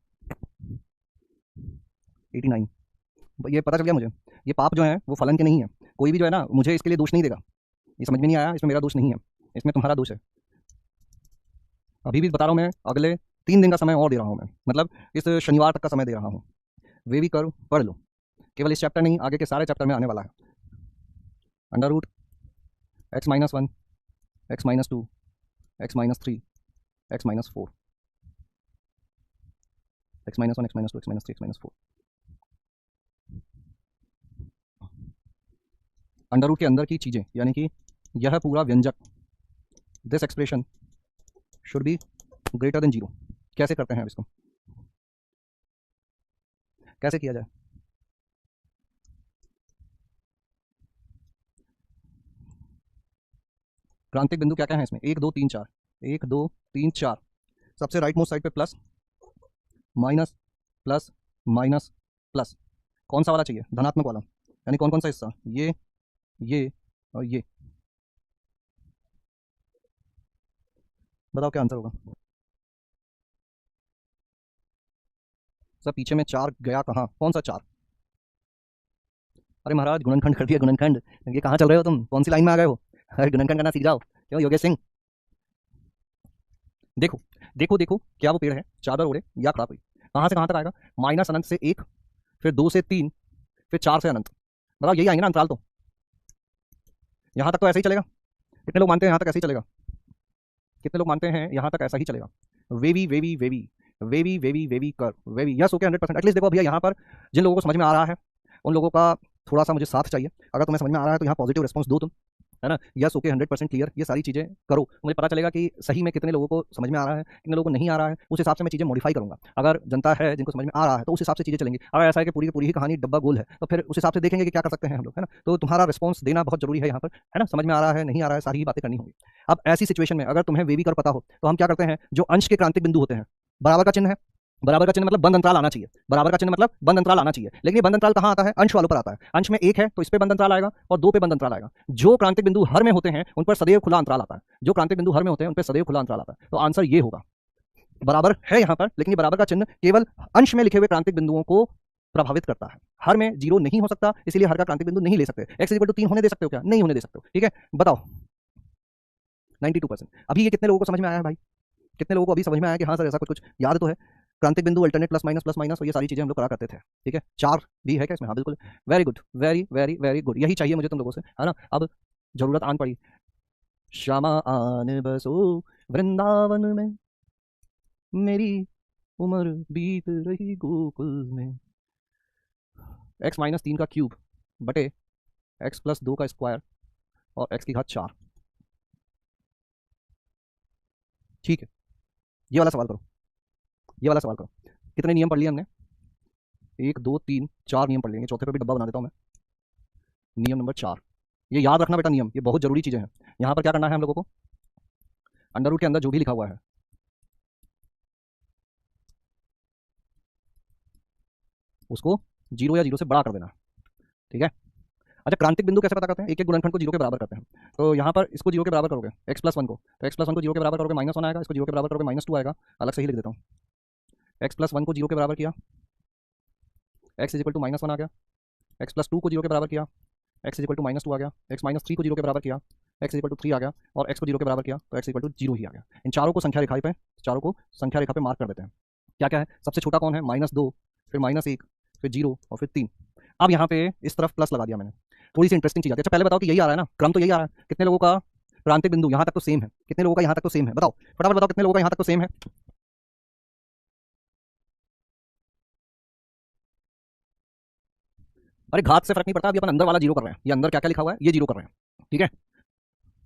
89। ये पता चल गया मुझे, ये पाप जो है वो फलन के नहीं है। कोई भी जो है ना मुझे इसके लिए दोष नहीं देगा। ये समझ में नहीं आया, इसमें मेरा दोष नहीं है, इसमें तुम्हारा दोष है। अभी भी बता रहा हूँ मैं, अगले 3 दिन का समय और दे रहा हूँ मैं, मतलब इस शनिवार तक का समय दे रहा हूँ। वेवी कर्व पढ़ लो, केवल इस चैप्टर नहीं, आगे के सारे चैप्टर में आने वाला है। Under root x - 1 x - 2 x - 3 x - 4 x - 1 x - 2 x - 3 x - 4। Under root के अंदर की चीजें, यानी कि यह पूरा व्यंजक, this expression should be greater than 0। कैसे करते हैं अब इसको? कैसे किया जाए? क्रांतिक बिंदु क्या क्या है इसमें? 1 2 3 4, 1 2 3 4। सबसे राइट मोस्ट साइड पे plus minus plus minus plus. कौन सा वाला चाहिए? धनात्मक वाला, यानी कौन कौन सा हिस्सा? ये और ये। बताओ क्या आंसर होगा? सर पीछे में 4 गया कहाँ? कौन सा 4? अरे महाराज गुणनखंड कर दिया, गुणनखंड। ये कहाँ चल रहे हो तुम? कौन सी लाइन में आ गए हो? अरे गुणनखंड करना सीख जाओ। क्यों योगेश सिंह? देखो देखो देखो, क्या वो पेड़ है चादर ओढ़े या खड़ा कोई? कहाँ से कहाँ तक आएगा? -अनंत से 1, फिर 2 से 3, फिर 4 से अनंत। बताओ यही आएंगे ना अंतराल? तो यहाँ तक तो ऐसे ही चलेगा। कितने लोग मानते हैं यहाँ तक ऐसे ही चलेगा? कितने लोग मानते हैं यहाँ तक ऐसा ही चलेगा? Wavy wavy wavy wavy wavy wavy कर वेवी, यस ओके 100%। एटलीस्ट देखो भैया, यहाँ पर जिन लोगों को समझ में आ रहा है उन लोगों का थोड़ा सा मुझे साथ चाहिए। अगर तुम्हें समझ में आ रहा है तो यहाँ पॉजिटिव रिस्पॉन्स दो तुम, है ना। यस ओके 100% क्लियर, ये सारी चीज़ें करो, मुझे पता चलेगा कि सही में कितने लोगों को समझ में आ रहा है, कितने लोगों को नहीं आ रहा है, उस हिसाब से मैं चीज़ें मॉडिफाई करूंगा। अगर जनता है जिनको समझ में आ रहा है तो उस हिसाब से चीज़ें चलेंगी। अगर ऐसा है कि पूरी की पूरी ही कहानी डब्बा गोल है तो फिर उस हिसाब से देखेंगे कि क्या कर सकते हैं हम लोग, है ना। तो तुम्हारा रिस्पॉन्स देना बहुत जरूरी है यहाँ पर, है ना। समझ में आ रहा है नहीं आ रहा है, सारी ही बातें करनी होगी। अब ऐसी सिचुएशन में अगर तुम्हें वेवी कर पता हो तो हम क्या करते हैं, जो अंश के क्रांतिक बिंदु होते हैं, बराबर का चिन्ह है, बराबर का चिन्ह मतलब बंद अंतराल आना चाहिए, बराबर का चिन्ह मतलब बंद अंतराल आना चाहिए। लेकिन ये बंद अंतराल कहाँ आता है, अंश वालों पर आता है। अंश में एक है तो इस पे बंद अंतराल आएगा और दो पे बंद अंतराल आएगा। जो क्रांतिक बिंदु हर में होते हैं उन पर सदैव खुला अंतराल आता है, जो क्रांतिक बिंदु हर में होते हैं उन पर सदैव खुला अंतराल आता है। तो आंसर ये होगा, बराबर है यहाँ पर, लेकिन ये बराबर का चिन्ह केवल अंश में लिखे हुए क्रांतिक बिंदुओं को प्रभावित करता है। हर में जीरो नहीं हो सकता, इसलिए हर का क्रांतिक बिंदु नहीं ले सकते। एक्स इक्वल टू 3 होने दे सकते हो क्या, नहीं होने दे सकते हो। ठीक है, बताओ 92%। अभी ये कितने लोगों को समझ में आया है भाई, कितने लोगों को अभी समझ में आया कि हाँ सर ऐसा कुछ कुछ याद तो है। क्रांतिक बिंदु, अल्टरनेट प्लस माइनस और ये सारी चीजें हम लोग करा करते थे। ठीक है, 4 भी है क्या इसमें, हाँ बिल्कुल, very good, very very very good, यही चाहिए मुझे तुम लोगों से, है ना। अब जरूरत आन पड़ी, श्यामा आन बसो वृंदावन में, मेरी उम्र बीत रही गोकुल में, x-3 का क्यूब बटे x+2 का स्क्वायर और x की घात 4। ठीक है, ये वाला सवाल करो, ये वाला सवाल करो। कितने नियम पढ़ लिए हमने, 1 2 3 4 नियम पढ़ लेंगे, चौथे पे भी डब्बा बना देता हूं मैं। नियम नंबर 4, ये याद रखना बेटा, नियम ये बहुत जरूरी चीजें हैं। यहां पर क्या करना है हम लोगों को, अंडर रूट के अंदर जो भी लिखा हुआ है उसको जीरो या जीरो से बड़ा कर देना। ठीक है, अच्छा क्रांतिक बिंदु कैसे पता करते हैं, एक एक गुणनखंड को जीरो के बराबर करते हैं। तो यहाँ पर इसको जीरो के बराबर करोगे x+1 को, तो x+1 को जीरो के बराबर करोगे -1 आएगा, इसको जीरो के बराबर करोगे -2 आएगा। अलग से ही लिख देता हूँ, x+1 को जीरो के बराबर किया, x इज इक्वल टू -1 आ गया, x+2 को जीरो के बराबर किया, x इज इक्वल टू -2 आ गया, x-3 को जीरो के बराबर किया, x इज इक्वल टू 3 आ गया, और x को जीरो के बराबर किया तो x इक्वल टू 0 ही आ गया। इन चारों को संख्या रेखा पे, चारों को संख्या रेखा पे मार्क कर देते हैं। क्या क्या है, सबसे छोटा कौन है, -2, फिर -1, फिर 0 और फिर 3। अब यहाँ पे इस तरफ प्लस लगा दिया मैंने। थोड़ी सी इंटरेस्टिंग चीज आती है। अच्छा पहले बताओ कि यही आ रहा है ना, क्रम तो यही आ रहा है। कितने लोगों का क्रांतिक बिंदु यहाँ तक तो सेम है, कितने लोगों का यहाँ तक तो सेम है, बताओ फटाफट बताओ कितने लोगों का यहाँ तक तो सेम है। अरे घात से फर्क नहीं पड़ता, अभी अपन अंदर वाला जीरो कर रहे हैं, ये अंदर क्या क्या लिखा हुआ है ये जीरो कर रहे हैं। ठीक है,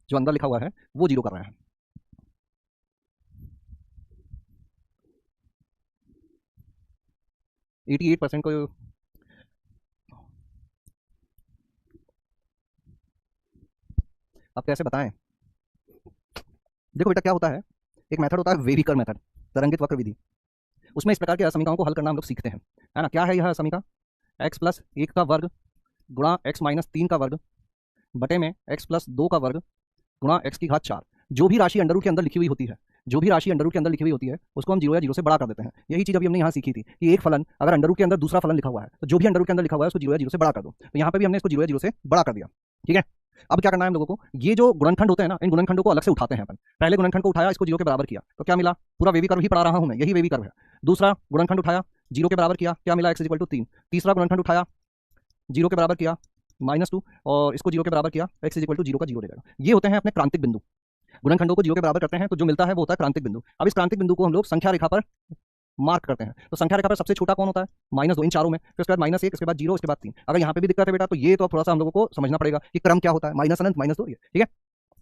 जो अंदर लिखा हुआ है वो जीरो कर रहे हैं। एटी 8% को, अब कैसे बताएं। देखो बेटा क्या होता है, एक मेथड होता है वेविकर मेथड, तरंगित वक्र विधि। उसमें इस प्रकार की असमीकाओं को हल करना हम लोग सीखते हैं, है ना। क्या है यह समीका, x+1 का वर्ग गुणा x-3 का वर्ग बटे में x+2 का वर्ग गुणा x की घात 4। जो भी राशि अंडर रूट के अंदर लिखी हुई होती है, जो भी राशि अंडर रूट के अंदर लिखी हुई होती है उसको हम जीरो या जीरो से बड़ा कर देते हैं। यही चीज अभी हमने यहाँ सीखी थी कि एक फलन अगर अंडर रूट के अंदर दूसरा फलन लिखा हुआ है तो जो भी अंडर रूट के अंदर लिखा हुआ है उसको जीरो या जीरो से बड़ा कर दो। तो यहाँ पे भी हमने इसको जीरो या जीरो से बड़ा कर दिया। ठीक है, अब क्या करना है हम लोगों को, ये जो गुणनखंड होते हैं ना, इन गुणनखंडों को अलग से उठाते हैं अपन। पहले गुणनखंड को उठाया, इसको जीरो के बराबर किया तो क्या मिला, पूरा वेवी कर्व ही पढ़ा रहा हूं मैं, यही वेवी कर्व है। दूसरा गुणनखंड उठाया, जीरो के बराबर किया, क्या मिला, x इक्वल टू 3। तीसरा गुणनखंड उठाया, जीरो के बराबर किया, -2, और इसको जीरो के बराबर किया, x इक्वल टू 0 का 0 दे देगा। ये होते हैं अपने क्रांतिक बिंदु। गुणनखंडों को जीरो के बराबर करते हैं तो जो मिलता है वो होता है क्रांतिक बिंदु। अब इस क्रांतिक बिंदु को हम लोग संख्या रेखा पर मार्क करते हैं। तो संख्या रेखा पर सबसे छोटा कौन होता है, -2 इन चारों में, फिर उसके बाद -1, उसके बाद 0, उसके बाद 3। अगर यहाँ पे भी दिक्कत है बेटा तो ये तो थोड़ा सा हम लोगों को समझना पड़ेगा कि क्रम क्या होता है, -, -2 ये। ठीक है,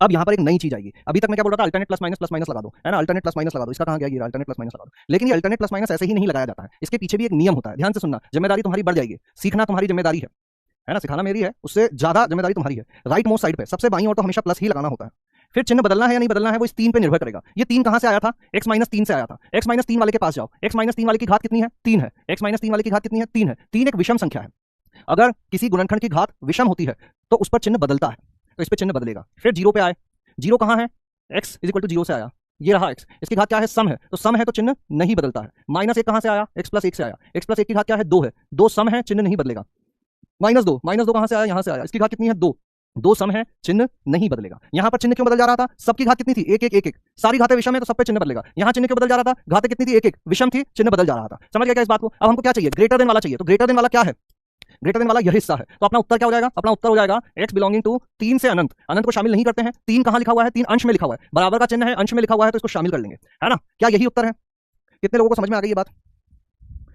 अब यहाँ पर एक नई चीज आएगी। अभी तक मैं क्या बोल रहा था, अल्टरनेट प्लस माइनस लगा दो, है ना, अल्टरनेट प्लस माइनस लगा दो। इसका कहाँ गया ये, अल्टरनेट प्लस माइनस लगा दो। लेकिन ये अल्टरनेट प्लस माइनस ऐसे ही नहीं लगाया जाता है, इसके पीछे भी एक नियम होता है। ध्यान से सुनना, जिम्मेदारी तुम्हारी बढ़ जाएगी, सीखना तुम्हारी जिम्मेदारी है ना, सिखाना मेरी है, उससे ज्यादा जिम्मेदारी तुम्हारी है। राइट मोस्ट साइड पे सबसे बाईं ओर तो हमेशा प्लस ही लगाना होता है। फिर चिन्ह बदलना है या नहीं बदलना है वो इस 3 पे निर्भर करेगा। ये 3 कहां से आया था, x-3 से आया था। x-3 वाले के पास जाओ, x-3 वाले की घात कितनी है, 3 है। x-3 वाले की घात कितनी है, 3 है। 3 एक विषम संख्या है, अगर किसी गुणनखंड की घात विषम होती है तो उस पर चिन्ह बदलता है, तो इस पर चिन्ह बदलेगा। फिर 0 पे आए, 0 कहां है, x इक्वल टू 0 से आया, ये रहा x, इसकी घात क्या है, सम है, तो सम है तो चिन्ह नहीं बदलता है। -1 कहां से आया, x+1 से आया, x+1 की घात क्या है, 2 है, 2 सम है, चिन्ह नहीं बदलेगा। -2 कहां से आया, यहां से आया, इसकी घात कितनी है, 2, 2 सम है, चिन्ह नहीं बदलेगा। यहां पर चिन्ह क्यों बदल जा रहा था, सबकी घात कितनी थी, 1 1 1 1, सारी घातें विषम है तो सब पे चिन्ह बदलेगा। यहां चिन्ह क्यों बदल जा रहा था, घातें कितनी थी, 1 1, विषम थी, चिन्ह बदल जा रहा था। समझ गया क्या इस बात को। अब हमको क्या चाहिए, ग्रेटर देन वाला चाहिए। तो ग्रेटर देन वाला क्या है, ग्रेटर देन वाला यह हिस्सा है। तो अपना उत्तर क्या हो जाएगा, अपना उत्तर हो जाएगा x बिलोंगिंग टू 3 से अनंत। अनंत को शामिल नहीं करते हैं, 3 कहां लिखा हुआ है, 3 अंश में लिखा हुआ है, बराबर का चिन्ह है, अंश में लिखा हुआ है तो इसको शामिल कर लेंगे, है ना। क्या यही उत्तर है, कितने लोगों को समझ में आ गई ये बात,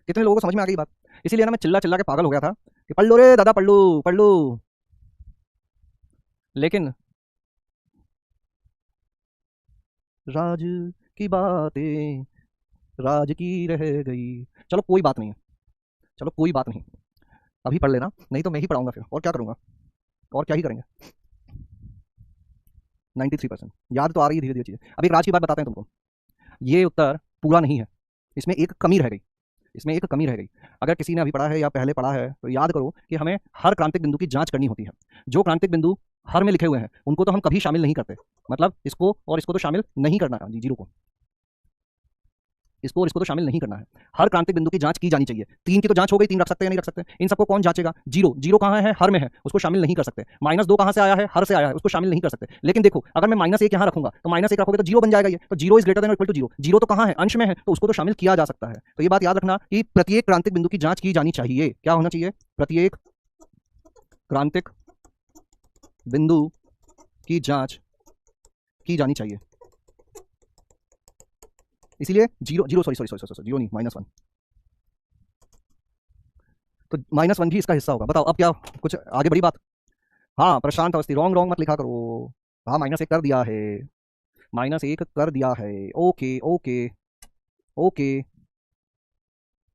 कितने लोगों को समझ में आ गई बात। इसीलिए ना मैं चिल्ला चिल्ला के पागल हो गया था कि पढ़ लो रे दादा, पढ़ लो, लेकिन राज की बातें राज की रह गई। चलो कोई बात नहीं है, चलो कोई बात नहीं, अभी पढ़ लेना, नहीं तो मैं ही पढ़ाऊंगा फिर, और क्या करूंगा, और क्या ही करेंगे। 93% याद तो आ रही है धीरे धीरे चीजें। अब एक राज की बात बताते हैं तुमको, ये उत्तर पूरा नहीं है, इसमें एक कमी रह गई, इसमें एक कमी रह गई। अगर किसी ने अभी पढ़ा है या पहले पढ़ा है तो याद करो कि हमें हर क्रांतिक बिंदु की जांच करनी होती है। जो क्रांतिक बिंदु हर में लिखे हुए हैं उनको तो हम कभी शामिल नहीं करते, मतलब इसको और इसको तो शामिल नहीं करना है, जी जीरो को, इसको और इसको तो शामिल नहीं करना है। हर क्रांतिक बिंदु की जांच की जानी चाहिए। 3 की तो जांच हो गई, 3 रख सकते हैं या नहीं रख सकते, इन सबको कौन जांचेगा? जीरो, जीरो कहां है? हर में है, उसको शामिल नहीं कर सकते। -2 कहां से आया है? हर से आया है, उसको शामिल नहीं कर सकते। लेकिन देखो अगर मैं -1 यहां रखूंगा तो -1 रखोगे तो जीरो बन जाएगा, ये तो zero is greater than equal to zero. Zero तो कहां है? अंश में है, तो उसको तो शामिल किया जा सकता है। तो ये बात याद रखना कि प्रत्येक क्रांतिक बिंदु की जांच की जानी चाहिए। क्या होना चाहिए? प्रत्येक क्रांतिक बिंदु की जांच की जानी चाहिए। इसीलिए zero zero sorry sorry sorry sorry zero नहीं, -1, तो -1 भी इसका हिस्सा होगा। बताओ अब क्या, कुछ आगे बड़ी बात? हाँ प्रशांत अवस्थी, रॉन्ग रॉन्ग मत लिखा करो। हाँ -1 कर दिया है, -1 कर दिया है। Okay okay okay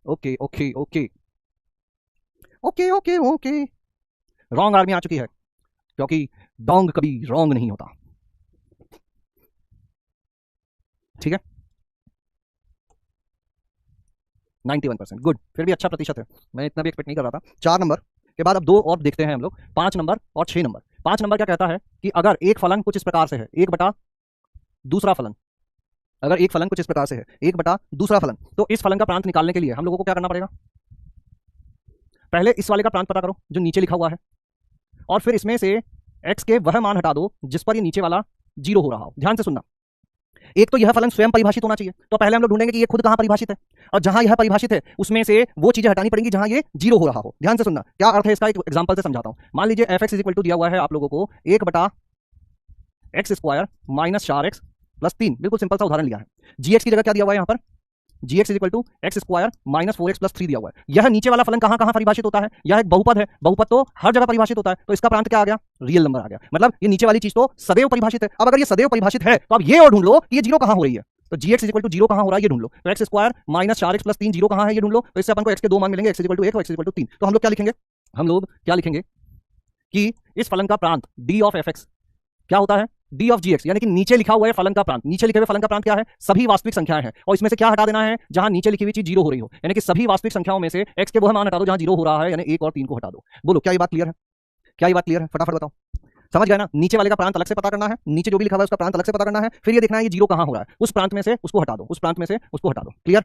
okay okay okay okay okay okay. Wrong army आ चुकी है, क्योंकि डोंग कभी रॉन्ग नहीं होता। ठीक है 91%, गुड, फिर भी अच्छा प्रतिशत है, मैं इतना भी एक्सपेक्ट नहीं कर रहा था। 4 नंबर के बाद अब 2 और देखते हैं हम लोग, 5 नंबर और 6 नंबर। 5 नंबर क्या कहता है कि अगर एक फलन कुछ इस प्रकार से है, 1 बटा दूसरा फलन, अगर एक फलन कुछ इस प्रकार से है 1 बटा दूसरा फलन, तो इस फलन का प्रांत निकालने के लिए हम लोगों को क्या करना पड़ेगा? पहले इस वाले का प्रांत पता करो जो नीचे लिखा हुआ है, और फिर इसमें से x के वह मान हटा दो जिस पर ये नीचे वाला जीरो हो रहा हो। ध्यान से सुनना, एक तो यह फलन स्वयं परिभाषित होना चाहिए, तो पहले हम लोग ढूंढेंगे कि ये खुद कहां परिभाषित है, और जहां यह परिभाषित है उसमें से वो चीजें हटानी पड़ेंगी जहां ये जीरो हो रहा हो। ध्यान से सुनना, क्या अर्थ है इसका, एक एग्जांपल से समझाता हूं। मान लीजिए f x is equal to दिया हुआ है आप लोगों को 1/x² - 4x + 3, बिल्कुल सिंपल सा उदाहरण लिया है। gx की जगह क्या दिया हुआ है यहां पर? gx is equal to x² - 4x + 3 दिया हुआ है। यह नीचे वाला फलन कहां कहां परिभाषित होता है? यह एक बहुपद है, बहुपद तो हर जगह परिभाषित होता है, तो इसका प्रांत क्या आ गया? रियल नंबर आ गया। मतलब ये नीचे वाली चीज तो सदैव परिभाषित है। अब अगर ये सदैव परिभाषित है तो अब ये और ढूंढ लो कि ये जीरो कहां हो रही है। तो gx is equal to zero कहां हो रहा है ये ढूंढ लो। तो x² - 4x + 3 जीरो कहां है ये ढूंढ लो। तो इससे अपन को x के 2 मान मिलेंगे, x इज इक्वल टू 1 और x इज इक्वल टू 3। तो हम लोग क्या लिखेंगे? हम लोग क्या लिखेंगे कि इस फलन का प्रांत d ऑफ fx क्या होता है? d ऑफ gx, यानी कि नीचे लिखा हुआ है फलन का प्रांत। नीचे लिखे हुए फलन का प्रांत क्या है? सभी वास्तविक संख्याएं हैं, और इसमें से क्या हटा देना है? जहां नीचे लिखी हुई चीज जीरो हो रही हो, यानी कि सभी वास्तविक संख्याओं में से x के वह मान हटा दो जहां जीरो हो रहा है, यानी 1 और 3 को हटा दो। बोलो क्या ये बात क्लियर है? क्या ये बात क्लियर है? फटाफट बताओ। समझ गए ना? नीचे वाले का प्रांत अलग से पता करना है, नीचे जो भी लिखा हुआ है उसका प्रांत अलग से पता करना है, फिर ये देखना है ये जीरो कहां हो रहा है, उस प्रांत में से उसको हटा दो, उस प्रांत में से उसको हटा दो। क्लियर?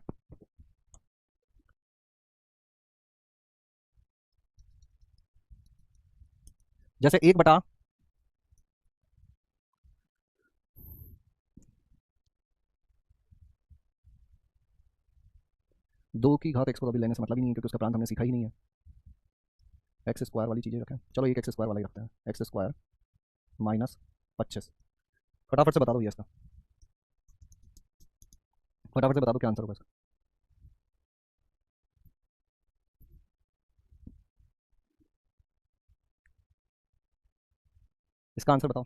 जैसे 1/2 की घात x को अभी लेने से मतलब ही नहीं है, क्योंकि उसका प्रांत हमने सीखा ही नहीं है। x² वाली चीजें रखें, चलो एक x² वाला ही रखते हैं, x² - 25। फटाफट से बता दो ये इसका, फटाफट से बता दो क्या आंसर होगा इसका। इसका आंसर बताओ।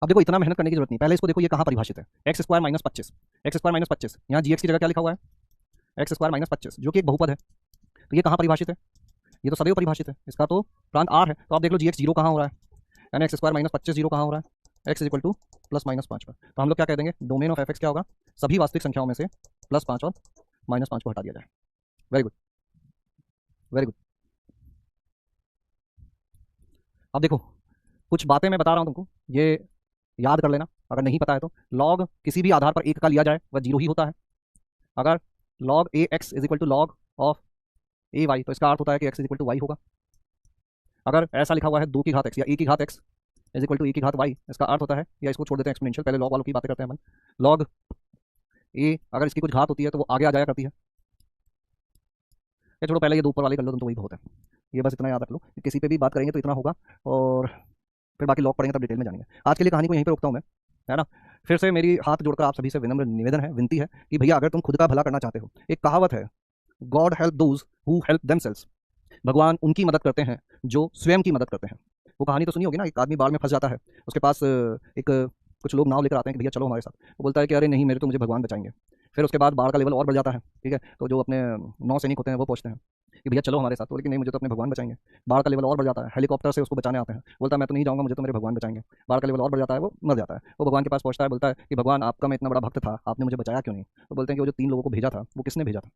अब देखो इतना मेहनत करने की जरूरत नहीं, पहले इसको देखो ये कहां परिभाषित है। x² - 25, x² - 25, यहाँ gx की जगह क्या लिखा हुआ है? x² - 25, जो कि एक बहुपद है, तो ये कहां परिभाषित है? ये तो सदैव परिभाषित है, इसका तो प्रांत r है। तो आप देख लो gx जीरो कहां हो रहा है, यानी x² - 25 जीरो कहां हो रहा है? x इज इक्वल टू +-5 पर। तो हम लोग क्या कह देंगे? डोमेन ऑफ fx क्या होगा? सभी वास्तविक संख्याओं में से +5 और -5 को हटा दिया जाए। Very good, very good. अब देखो कुछ बातें मैं बता रहा हूं तुमको, ये याद कर लेना, अगर नहीं पता है तो। लॉग किसी भी आधार पर 1 का लिया जाए वह जीरो ही होता है। अगर log ax is equal to log of a y, तो इसका अर्थ होता है कि x is equal to y होगा। अगर ऐसा लिखा हुआ है 2 की घात x या e की घात x is equal to e की घात y, इसका अर्थ होता है, या इसको छोड़ देते हैं एक्सपोनेंशियल, पहले लॉग वालों की बातें करते हैं अपन। लॉग ए अगर इसकी कुछ घात होती है तो वो आगे आ जाया करती है। या छोड़ो पहले ये 2 ऊपर वाले कर लो तुम, तो वही बहुत है। ये बस इतना याद रख लो, किसी पे भी बात करेंगे तो इतना होगा, और फिर बाकी लॉग पढ़ेंगे तब डिटेल में जानेंगे। आज के लिए कहानी को यहीं पर रोकता हूँ मैं, है ना। फिर से मेरी हाथ जोड़कर आप सभी से विनम्र निवेदन है, विनती है कि भैया अगर तुम खुद का भला करना चाहते हो, एक कहावत है, God help those who help themselves, भगवान उनकी मदद करते हैं जो स्वयं की मदद करते हैं। वो कहानी तो सुनी होगी ना, एक आदमी बाढ़ में फंस जाता है, उसके पास एक कुछ लोग नाव लेकर आते हैं कि भैया चलो हमारे साथ, वो बोलता है कि अरे नहीं, मेरे तो मुझे भगवान बचाएंगे। फिर उसके बाद बाढ़ का लेवल और बढ़ जाता है, ठीक है, तो जो अपने नौ सैनिक होते हैं वो पूछते हैं कि भैया चलो हमारे साथ, तो लेकिन नहीं, मुझे तो अपने भगवान बचाएंगे। बाढ़ का लेवल और बढ़ जाता है, हेलीकॉप्टर से उसको बचाने आते हैं, बोलता है मैं तो नहीं जाऊंगा, मुझे तो मेरे भगवान बचाएंगे। बाढ़ का लेवल और बढ़ जाता है, वो मर जाता है। वो भगवान के पास पहुंचता है, बोलता है कि भगवान आपका मैं इतना बड़ा भक्त था, आपने मुझे बचाया क्यों नहीं? तो बोलते हैं कि वो जो 3 लोगों को भेजा था वो किसने भेजा था?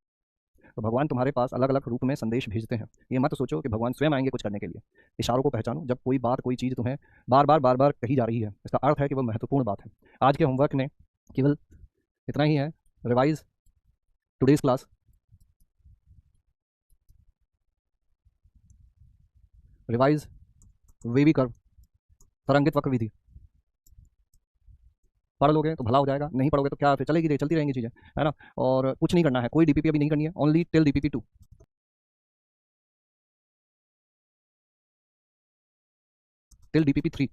तो भगवान तुम्हारे पास अलग अलग रूप में संदेश भेजते हैं। ये मत सोचो कि भगवान स्वयं आएंगे कुछ करने के लिए। इशारों को पहचानो, जब कोई बात कोई चीज़ तुम्हें बार बार कही जा रही है, इसका अर्थ है कि वह महत्वपूर्ण बात है। आज के होमवर्क में केवल इतना ही है। Revise today's class, revise wavy curve, तरंगित वक्र विधि। पढ़ लोगे तो भला हो जाएगा, नहीं पढ़ोगे तो क्या, फिर चलेगी, चलती रहेंगी चीज़ें, है ना। और कुछ नहीं करना है, कोई डीपीपी अभी नहीं करनी है, only till DPP 2, till DPP 3।